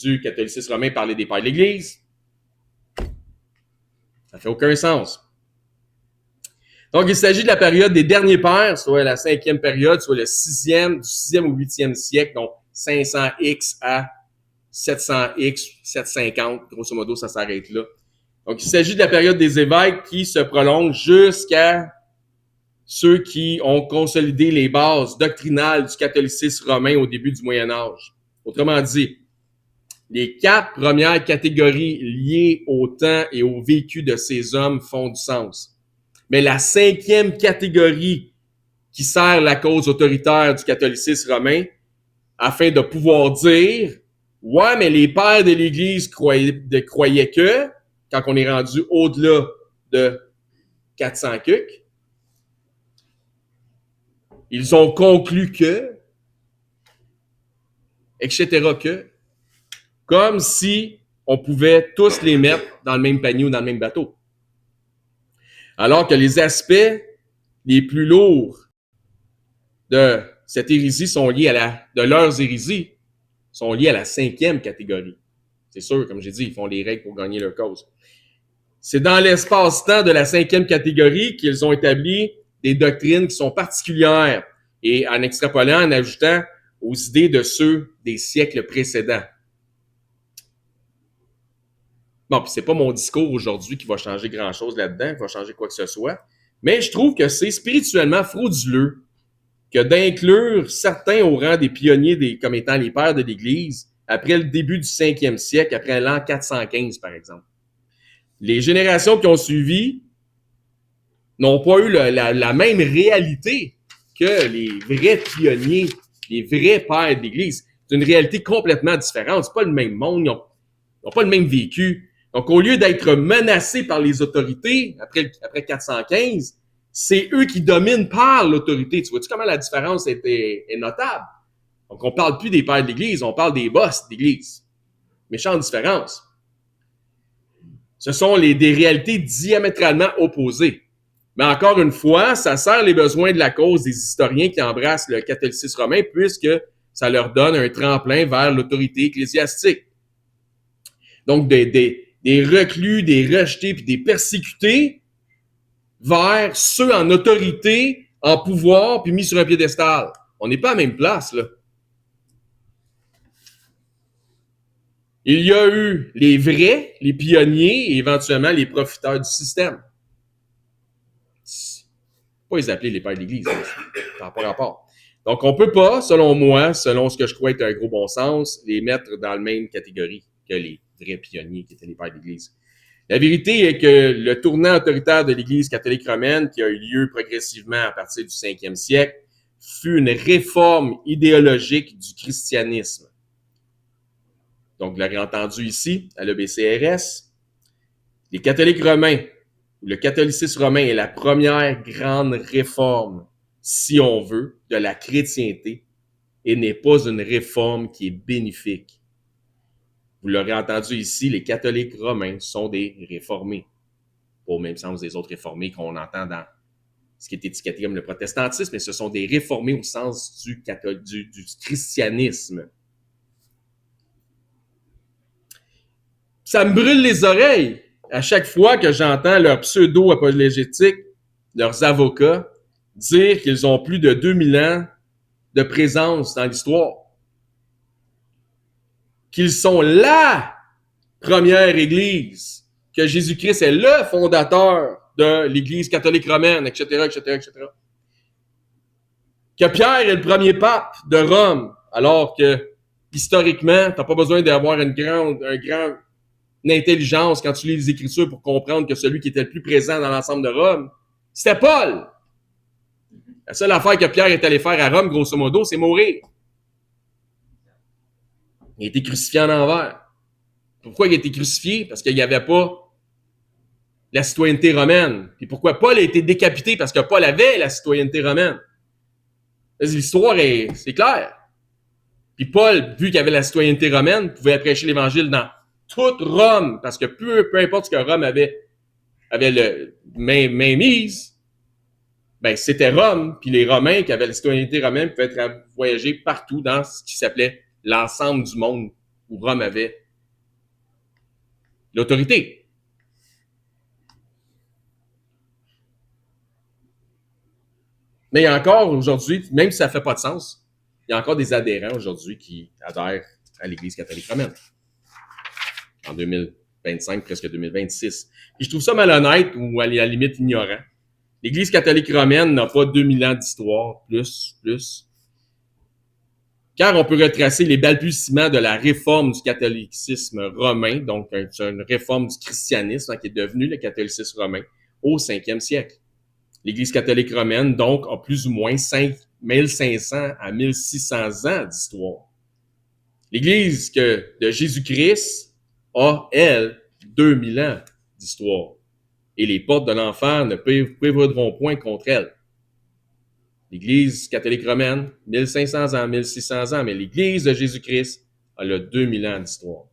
A: du catholicisme romain parler des pères de l'Église, ça fait aucun sens. Donc, il s'agit de la période des derniers pères, soit la 5e période, soit du 6e au 8e siècle, donc 500X à 700X, 750, grosso modo, ça s'arrête là. Donc, il s'agit de la période des évêques qui se prolonge jusqu'à ceux qui ont consolidé les bases doctrinales du catholicisme romain au début du Moyen Âge. Autrement dit, les 4 premières catégories liées au temps et au vécu de ces hommes font du sens. Mais la 5e catégorie qui sert la cause autoritaire du catholicisme romain, afin de pouvoir dire « Ouais, mais les pères de l'Église croyaient que, quand on est rendu au-delà de 400 cucs, ils ont conclu que, etc. que, comme si on pouvait tous les mettre dans le même panier ou dans le même bateau. Alors que les aspects les plus lourds de cette hérésie sont liés de leurs hérésies sont liés à la 5e catégorie. C'est sûr, comme j'ai dit, ils font les règles pour gagner leur cause. C'est dans l'espace-temps de la 5e catégorie qu'ils ont établi des doctrines qui sont particulières et en extrapolant, en ajoutant aux idées de ceux des siècles précédents. Bon, puis c'est pas mon discours aujourd'hui qui va changer grand-chose là-dedans, qui va changer quoi que ce soit, mais je trouve que c'est spirituellement frauduleux que d'inclure certains au rang des pionniers comme étant les pères de l'Église après le début du 5e siècle, après l'an 415, par exemple. Les générations qui ont suivi n'ont pas eu la même réalité que les vrais pionniers, les vrais pères de l'Église. C'est une réalité complètement différente. C'est pas le même monde, ils n'ont pas le même vécu. Donc, au lieu d'être menacés par les autorités après 415, c'est eux qui dominent par l'autorité. Tu vois-tu comment la différence est notable? Donc, on parle plus des pères de l'Église, on parle des boss d'Église. Méchante différence. Ce sont des réalités diamétralement opposées. Mais encore une fois, ça sert les besoins de la cause des historiens qui embrassent le catholicisme romain, puisque ça leur donne un tremplin vers l'autorité ecclésiastique. Donc, des reclus, des rejetés, puis des persécutés vers ceux en autorité, en pouvoir, puis mis sur un piédestal. On n'est pas à la même place, là. Il y a eu les vrais, les pionniers et éventuellement les profiteurs du système. Pas les appeler les pères de l'Église, ça n'a pas rapport. Donc, on ne peut pas, selon moi, selon ce que je crois être un gros bon sens, les mettre dans la même catégorie que les vrais pionniers qui étaient les pères de l'Église. La vérité est que le tournant autoritaire de l'Église catholique romaine, qui a eu lieu progressivement à partir du 5e siècle, fut une réforme idéologique du christianisme. Donc, vous l'avez entendu ici, à l'EBCRS, les catholiques romains, le catholicisme romain est la première grande réforme, si on veut, de la chrétienté et n'est pas une réforme qui est bénéfique. Vous l'aurez entendu ici, les catholiques romains sont des réformés, pas au même sens des autres réformés qu'on entend dans ce qui est étiqueté comme le protestantisme, mais ce sont des réformés au sens du christianisme. Ça me brûle les oreilles à chaque fois que j'entends leur pseudo-apologétique, leurs avocats, dire qu'ils ont plus de 2000 ans de présence dans l'histoire. Qu'ils sont la première Église, que Jésus-Christ est le fondateur de l'Église catholique romaine, etc., etc., etc. Que Pierre est le premier pape de Rome, alors que, historiquement, t'as pas besoin d'avoir une grande intelligence quand tu lis les Écritures pour comprendre que celui qui était le plus présent dans l'ensemble de Rome, c'était Paul. La seule affaire que Pierre est allé faire à Rome, grosso modo, c'est mourir. Il a été crucifié en envers. Pourquoi il a été crucifié? Parce qu'il n'y avait pas la citoyenneté romaine. Et pourquoi Paul a été décapité? Parce que Paul avait la citoyenneté romaine. L'histoire c'est clair. Puis Paul, vu qu'il avait la citoyenneté romaine, pouvait prêcher l'Évangile dans toute Rome, parce que peu importe ce que Rome avait le mainmise, ben c'était Rome, puis les Romains qui avaient la citoyenneté romaine pouvaient voyager partout dans ce qui s'appelait l'ensemble du monde où Rome avait l'autorité. Mais il y a encore aujourd'hui, même si ça ne fait pas de sens, il y a encore des adhérents aujourd'hui qui adhèrent à l'Église catholique romaine. En 2025, presque 2026. Et je trouve ça malhonnête ou à la limite ignorant. L'Église catholique romaine n'a pas 2000 ans d'histoire, plus. Car on peut retracer les balbutiements de la réforme du catholicisme romain, donc une réforme du christianisme qui est devenu le catholicisme romain au 5e siècle. L'Église catholique romaine, donc, a plus ou moins 1500 à 1600 ans d'histoire. L'Église de Jésus-Christ a, elle, 2000 ans d'histoire. Et les portes de l'enfer ne prévaudront point contre elle. L'Église catholique romaine, 1500 ans, 1600 ans, mais l'Église de Jésus-Christ, elle a 2000 ans d'histoire.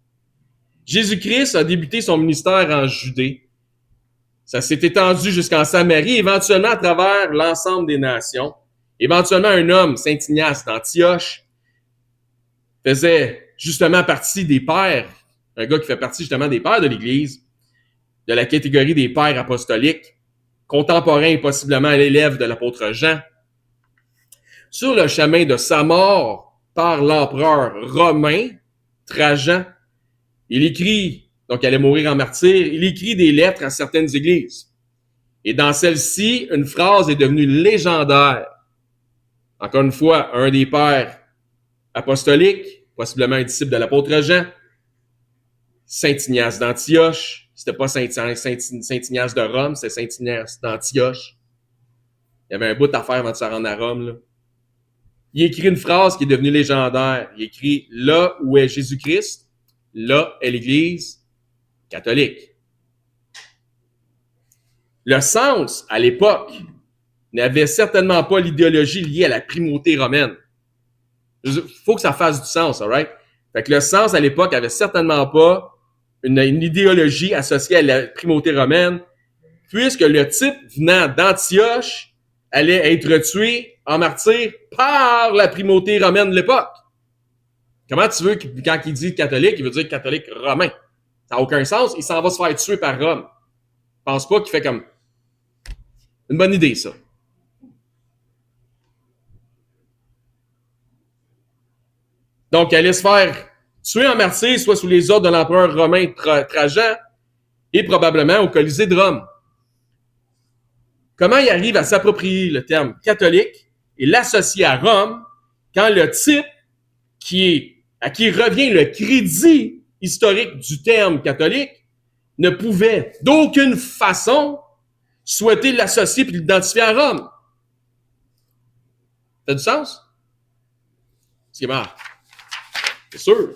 A: Jésus-Christ a débuté son ministère en Judée. Ça s'est étendu jusqu'en Samarie, éventuellement à travers l'ensemble des nations. Éventuellement, un homme, Saint Ignace d'Antioche, faisait justement partie des pères, un gars qui fait partie justement des pères de l'Église, de la catégorie des pères apostoliques, contemporain et possiblement l'élève de l'apôtre Jean. Sur le chemin de sa mort par l'empereur romain, Trajan, il écrit, donc il allait mourir en martyr, il écrit des lettres à certaines églises. Et dans celle-ci, une phrase est devenue légendaire. Encore une fois, un des pères apostoliques, possiblement un disciple de l'apôtre Jean, Saint Ignace d'Antioche. C'était pas Saint Ignace de Rome, c'était Saint Ignace d'Antioche. Il y avait un bout à faire avant de se rendre à Rome, là. Il écrit une phrase qui est devenue légendaire. Il écrit « Là où est Jésus-Christ, là est l'Église catholique. » Le sens, à l'époque, n'avait certainement pas l'idéologie liée à la primauté romaine. Il faut que ça fasse du sens, all right? Fait que le sens, à l'époque, avait certainement pas une idéologie associée à la primauté romaine, puisque le type venant d'Antioche allait être tué en martyr par la primauté romaine de l'époque. Comment tu veux que, quand il dit catholique, il veut dire catholique romain? Ça n'a aucun sens. Il s'en va se faire tuer par Rome. Je pense pas qu'il fait comme une bonne idée, ça. Donc, il allait se faire tuer en martyr, soit sous les ordres de l'empereur romain Trajan, et probablement au Colisée de Rome. Comment il arrive à s'approprier le terme catholique et l'associer à Rome quand le type à qui revient le crédit historique du terme catholique ne pouvait d'aucune façon souhaiter l'associer et l'identifier à Rome. Ça a du sens? C'est sûr.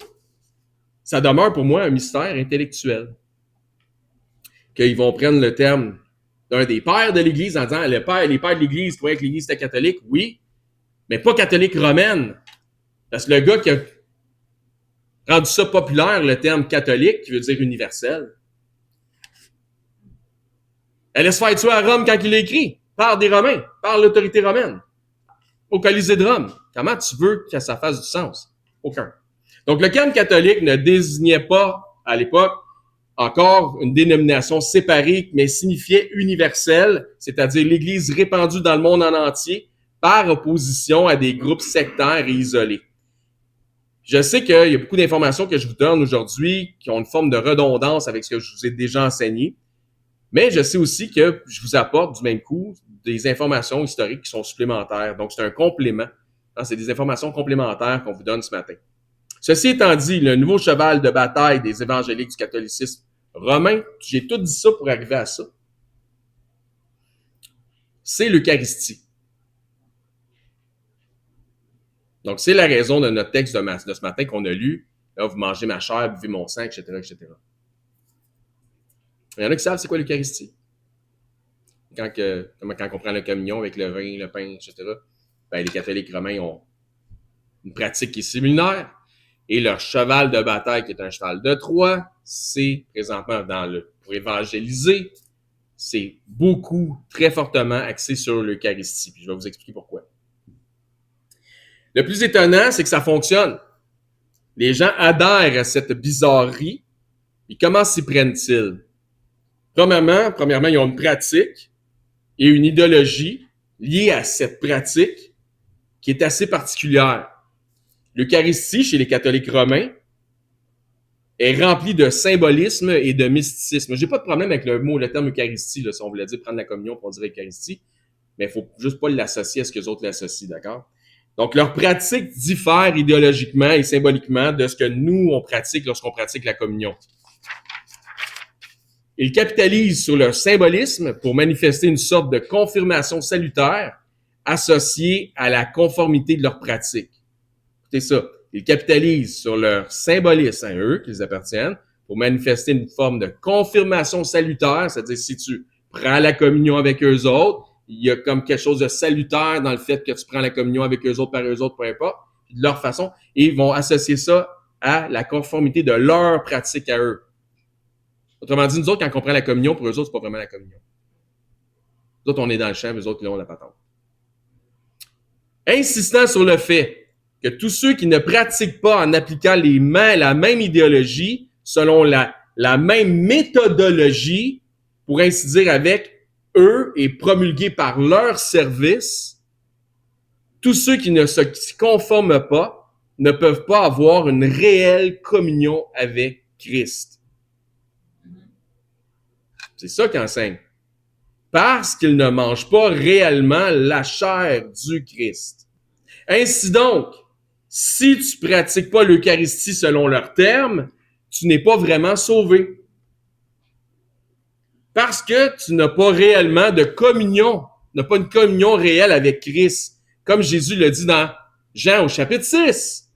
A: Ça demeure pour moi un mystère intellectuel. Qu'ils vont prendre le terme d'un des pères de l'Église en disant les pères de l'Église croyaient que l'Église était catholique, oui, mais pas catholique romaine. Parce que le gars qui a rendu ça populaire, le terme catholique, qui veut dire universel, elle laisse faire tuer à Rome quand il l'a écrit, par des Romains, par l'autorité romaine, au Colisée de Rome. Comment tu veux que ça fasse du sens? Aucun. Donc, le terme catholique ne désignait pas, à l'époque, encore une dénomination séparée, mais signifiait universelle, c'est-à-dire l'Église répandue dans le monde en entier, par opposition à des groupes sectaires et isolés. Je sais qu'il y a beaucoup d'informations que je vous donne aujourd'hui qui ont une forme de redondance avec ce que je vous ai déjà enseigné, mais je sais aussi que je vous apporte du même coup des informations historiques qui sont supplémentaires. Donc, c'est un complément. C'est des informations complémentaires qu'on vous donne ce matin. Ceci étant dit, le nouveau cheval de bataille des évangéliques du catholicisme romain, j'ai tout dit ça pour arriver à ça, c'est l'Eucharistie. Donc, c'est la raison de notre texte de ce matin qu'on a lu. Là, vous mangez ma chair, buvez mon sang, etc., etc. Il y en a qui savent c'est quoi l'Eucharistie. Quand on prend le communion avec le vin, le pain, etc., ben, les catholiques romains ont une pratique qui est similaire. Et leur cheval de bataille, qui est un cheval de Troie, c'est présentement pour évangéliser, c'est beaucoup, très fortement axé sur l'Eucharistie. Puis je vais vous expliquer pourquoi. Le plus étonnant, c'est que ça fonctionne. Les gens adhèrent à cette bizarrerie. Et comment s'y prennent-ils? Premièrement, ils ont une pratique et une idéologie liée à cette pratique qui est assez particulière. L'Eucharistie, chez les catholiques romains, est remplie de symbolisme et de mysticisme. J'ai pas de problème avec le terme Eucharistie, là, si on voulait dire prendre la communion pour dire Eucharistie, mais il faut juste pas l'associer à ce que les autres l'associent, d'accord? Donc, leur pratique diffère idéologiquement et symboliquement de ce que nous, on pratique lorsqu'on pratique la communion. Ils capitalisent sur leur symbolisme pour manifester une sorte de confirmation salutaire associée à la conformité de leur pratique. Écoutez ça. Ils capitalisent sur leur symbolisme à eux, qu'ils appartiennent, pour manifester une forme de confirmation salutaire, c'est-à-dire si tu prends la communion avec eux autres, il y a comme quelque chose de salutaire dans le fait que tu prends la communion avec eux autres, par eux autres, peu importe, de leur façon, et ils vont associer ça à la conformité de leur pratique à eux. Autrement dit, nous autres, quand on prend la communion, pour eux autres, c'est pas vraiment la communion. Nous autres, on est dans le champ, eux autres, ils ont la patente. Insistant sur le fait que tous ceux qui ne pratiquent pas en appliquant la même idéologie, selon la même méthodologie, pour ainsi dire, avec eux et promulgués par leur service, tous ceux qui ne se conforment pas ne peuvent pas avoir une réelle communion avec Christ. C'est ça qu'enseigne. Parce qu'ils ne mangent pas réellement la chair du Christ. Ainsi donc, si tu pratiques pas l'Eucharistie selon leurs termes, tu n'es pas vraiment sauvé. Parce que tu n'as pas réellement de communion, n'as pas une communion réelle avec Christ. Comme Jésus le dit dans Jean au chapitre 6.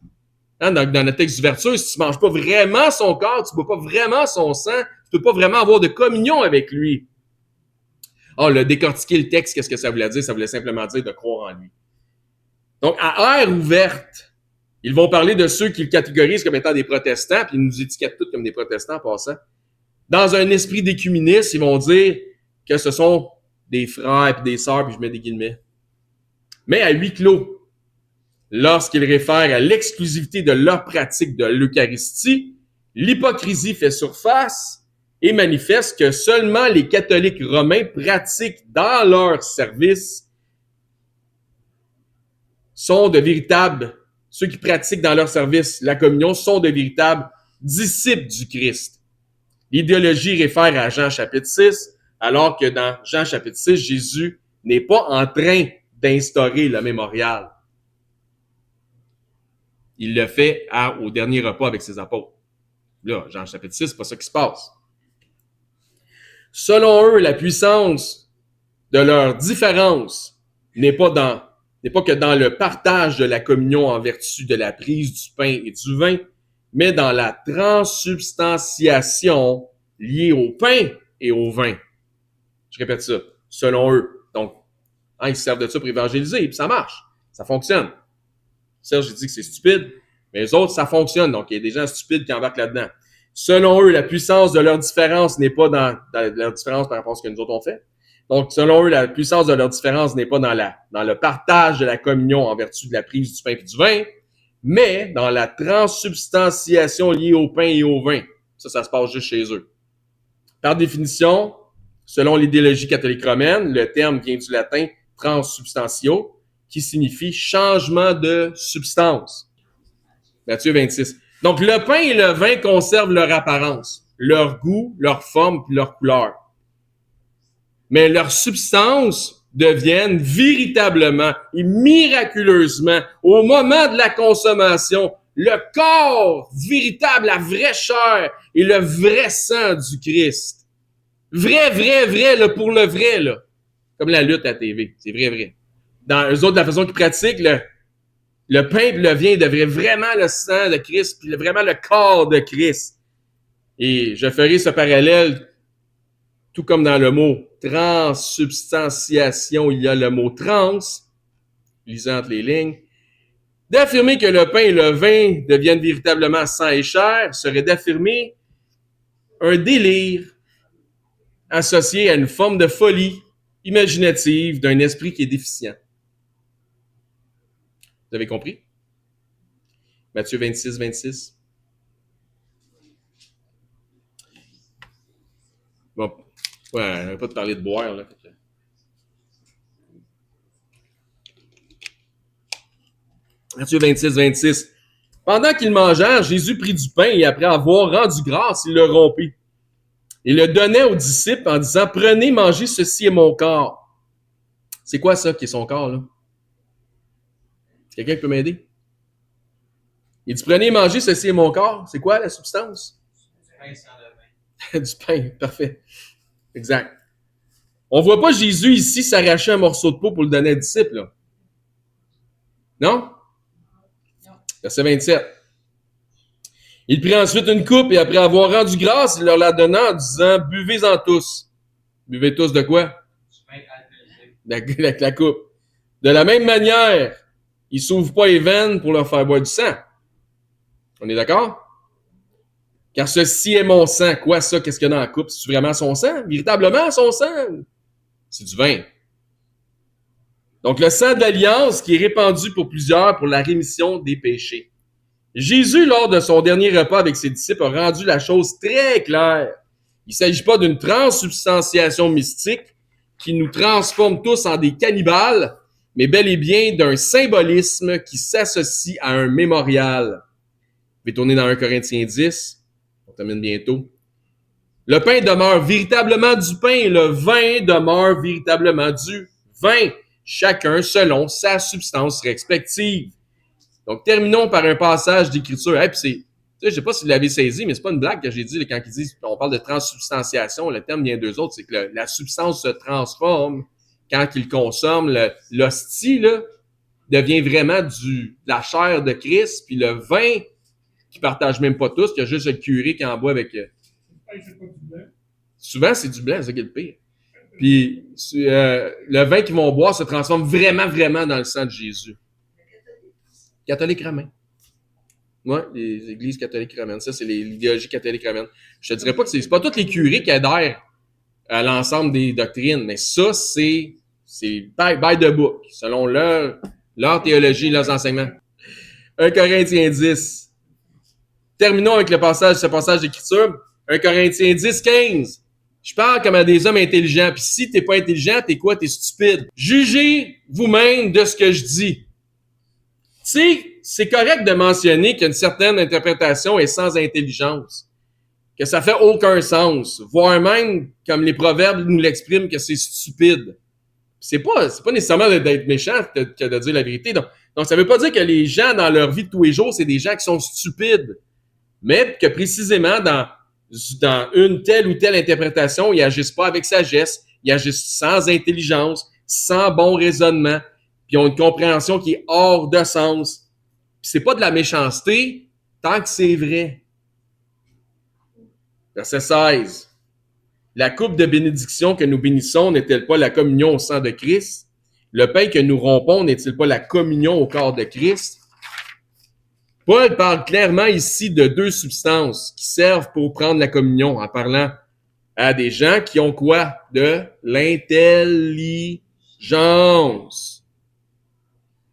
A: Dans notre texte d'ouverture, si tu ne manges pas vraiment son corps, tu ne bois pas vraiment son sang, tu ne peux pas vraiment avoir de communion avec lui. Le décortiquer le texte, qu'est-ce que ça voulait dire? Ça voulait simplement dire de croire en lui. Donc, à air ouverte, ils vont parler de ceux qu'ils catégorisent comme étant des protestants, puis ils nous étiquettent tous comme des protestants en passant. Dans un esprit d'écuménisme, ils vont dire que ce sont des frères et des sœurs, puis je mets des guillemets. Mais à huis clos, lorsqu'ils réfèrent à l'exclusivité de leur pratique de l'Eucharistie, l'hypocrisie fait surface et manifeste que seulement les catholiques romains pratiquent dans leur service sont de véritables, ceux qui pratiquent dans leur service la communion sont de véritables disciples du Christ. L'idéologie réfère à Jean chapitre 6, alors que dans Jean chapitre 6, Jésus n'est pas en train d'instaurer le mémorial. Il le fait au dernier repas avec ses apôtres. Là, Jean chapitre 6, c'est pas ça qui se passe. Selon eux, la puissance de leur différence n'est pas que dans le partage de la communion en vertu de la prise du pain et du vin, mais dans la transsubstantiation liée au pain et au vin. Je répète ça, selon eux. Donc, ils se servent de ça pour évangéliser, et puis ça marche, ça fonctionne. Serge, j'ai dit que c'est stupide, mais les autres, ça fonctionne. Donc, il y a des gens stupides qui embarquent là-dedans. Selon eux, la puissance de leur différence n'est pas dans leur différence par rapport à ce que nous autres on fait. Donc, selon eux, la puissance de leur différence n'est pas dans le partage de la communion en vertu de la prise du pain et du vin, mais dans la transsubstantiation liée au pain et au vin. Ça se passe juste chez eux. Par définition, selon l'idéologie catholique romaine, le terme vient du latin transsubstantio, qui signifie changement de substance. Matthieu 26. Donc, le pain et le vin conservent leur apparence, leur goût, leur forme puis leur couleur. Mais leur substance deviennent véritablement et miraculeusement, au moment de la consommation, le corps véritable, la vraie chair et le vrai sang du Christ. Vrai, là, pour le vrai, là. Comme la lutte à la TV. C'est vrai. Dans eux autres, de la façon qu'ils pratiquent, le pain et le vin devraient vraiment le sang de Christ, puis vraiment le corps de Christ. Et je ferai ce parallèle, tout comme dans le mot transsubstantiation, il y a le mot trans, lisant entre les lignes. D'affirmer que le pain et le vin deviennent véritablement sang et chair serait d'affirmer un délire associé à une forme de folie imaginative d'un esprit qui est déficient. Vous avez compris? Matthieu 26, 26. Bon, ouais, on n'avait pas de parler de boire, là. Matthieu 26, 26. Pendant qu'ils mangèrent, Jésus prit du pain et après avoir rendu grâce, il le rompit. Il le donnait aux disciples en disant, prenez, mangez, ceci est mon corps. C'est quoi ça qui est son corps, là? Quelqu'un qui peut m'aider? Il dit, prenez, mangez, ceci est mon corps. C'est quoi la substance?
B: Du pain sans levain.
A: Du pain, parfait. Exact. On voit pas Jésus ici s'arracher un morceau de peau pour le donner aux disciples, là. Non? Verset 27. Il prit ensuite une coupe et après avoir rendu grâce, il leur la donna en disant, buvez-en tous. Buvez tous de quoi?
B: Du pain alcoolisé.
A: Avec la coupe. De la même manière, il s'ouvre pas les veines pour leur faire boire du sang. On est d'accord? Car ceci est mon sang. Quoi ça? Qu'est-ce qu'il y a dans la coupe? C'est vraiment son sang? Véritablement son sang? C'est du vin. Donc, le sang de l'Alliance qui est répandu pour plusieurs pour la rémission des péchés. Jésus, lors de son dernier repas avec ses disciples, a rendu la chose très claire. Il ne s'agit pas d'une transsubstantiation mystique qui nous transforme tous en des cannibales, mais bel et bien d'un symbolisme qui s'associe à un mémorial. Je vais tourner dans 1 Corinthiens 10. On termine bientôt. Le pain demeure véritablement du pain et le vin demeure véritablement du vin, chacun selon sa substance respective. Donc, terminons par un passage d'écriture. Hey, puis c'est, je ne sais pas si vous l'avez saisi, mais c'est pas une blague que j'ai dit quand ils disent, on parle de transsubstantiation, le terme vient d'eux autres, c'est que la substance se transforme quand ils consomment. L'hostie, là, devient vraiment de la chair de Christ, puis le vin, qui partage même pas tous, qu'il y a juste le curé qui en boit avec... Souvent, c'est du blanc, c'est ça qui est le pire. Puis, le vin qu'ils vont boire se transforme vraiment dans le sang de Jésus. Catholique romain. Oui, les églises catholiques romaines. Ça, c'est l'idéologie catholique romaine. Je te dirais pas que c'est pas tous les curés qui adhèrent à l'ensemble des doctrines, mais ça, c'est by the book, selon leur théologie, leurs enseignements. 1 Corinthiens 10. Terminons avec ce passage d'écriture. 1 Corinthiens 10, 15. Je parle comme à des hommes intelligents. Puis si t'es pas intelligent, t'es quoi? T'es stupide. Jugez vous-même de ce que je dis. Tu sais, c'est correct de mentionner qu'une certaine interprétation est sans intelligence, que ça fait aucun sens, voire même, comme les proverbes nous l'expriment, que c'est stupide. C'est pas nécessairement d'être méchant que de dire la vérité. Donc, ça veut pas dire que les gens dans leur vie de tous les jours, c'est des gens qui sont stupides, mais que précisément dans une telle ou telle interprétation, ils agissent pas avec sagesse, ils agissent sans intelligence, sans bon raisonnement, puis ils ont une compréhension qui est hors de sens. Puis c'est pas de la méchanceté tant que c'est vrai. Verset 16. La coupe de bénédiction que nous bénissons n'est-elle pas la communion au sang de Christ? Le pain que nous rompons n'est-il pas la communion au corps de Christ? Paul parle clairement ici de deux substances qui servent pour prendre la communion en parlant à des gens qui ont quoi? De l'intelligence.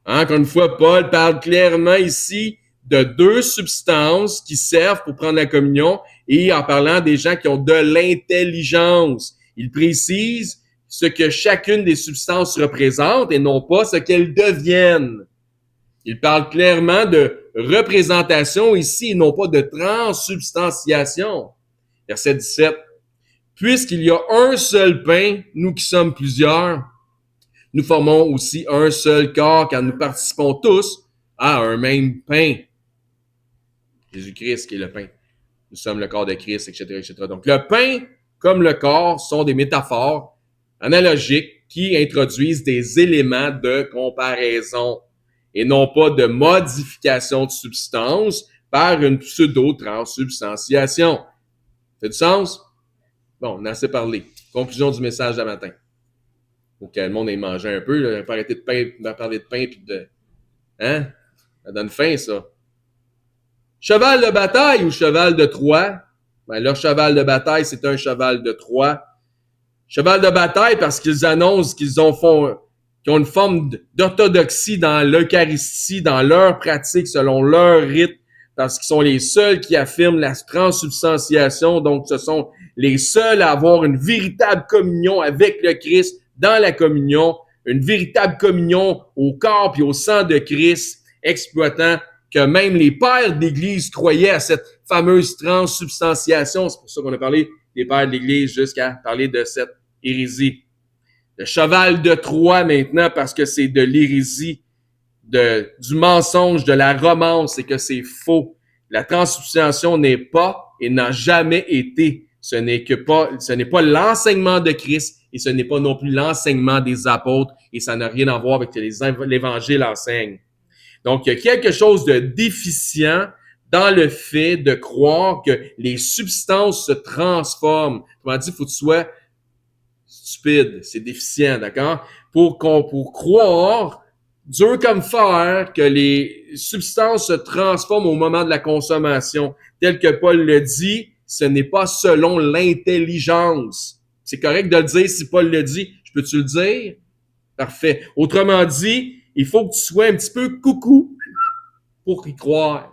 A: Encore une fois, Paul parle clairement ici de deux substances qui servent pour prendre la communion et en parlant des gens qui ont de l'intelligence. Il précise ce que chacune des substances représente et non pas ce qu'elles deviennent. Il parle clairement de représentation ici et non pas de transsubstantiation. Verset 17. Puisqu'il y a un seul pain, nous qui sommes plusieurs, nous formons aussi un seul corps car nous participons tous à un même pain. Jésus-Christ qui est le pain. Nous sommes le corps de Christ, etc., etc. Donc, le pain comme le corps sont des métaphores analogiques qui introduisent des éléments de comparaison et non pas de modification de substance par une pseudo-transsubstantiation. Ça fait du sens? Bon, on a assez parlé. Conclusion du message de matin. Faut que le monde ait mangé un peu. Là. On peut arrêter de parler de pain et de... Hein? Ça donne faim, ça. Cheval de bataille ou cheval de Troie? Ben, leur cheval de bataille, c'est un cheval de Troie. Cheval de bataille parce qu'ils annoncent qu'ils ont une forme d'orthodoxie dans l'Eucharistie, dans leur pratique, selon leur rite, parce qu'ils sont les seuls qui affirment la transsubstantiation. Donc, ce sont les seuls à avoir une véritable communion avec le Christ dans la communion, une véritable communion au corps et au sang de Christ, exploitant que même les pères de l'Église croyaient à cette fameuse transsubstantiation. C'est pour ça qu'on a parlé des pères de l'Église jusqu'à parler de cette hérésie. Le cheval de Troie maintenant, parce que c'est de l'hérésie, du mensonge, de la romance et que c'est faux. La transsubstantiation n'est pas et n'a jamais été. Ce n'est pas l'enseignement de Christ et ce n'est pas non plus l'enseignement des apôtres et ça n'a rien à voir avec ce que l'Évangile enseigne. Donc, il y a quelque chose de déficient dans le fait de croire que les substances se transforment. Comment dire, il faut que tu sois stupide, c'est déficient, d'accord? Pour croire, dur comme fer, que les substances se transforment au moment de la consommation. Tel que Paul le dit, ce n'est pas selon l'intelligence. C'est correct de le dire si Paul le dit. Je peux-tu le dire? Parfait. Autrement dit, il faut que tu sois un petit peu coucou pour y croire.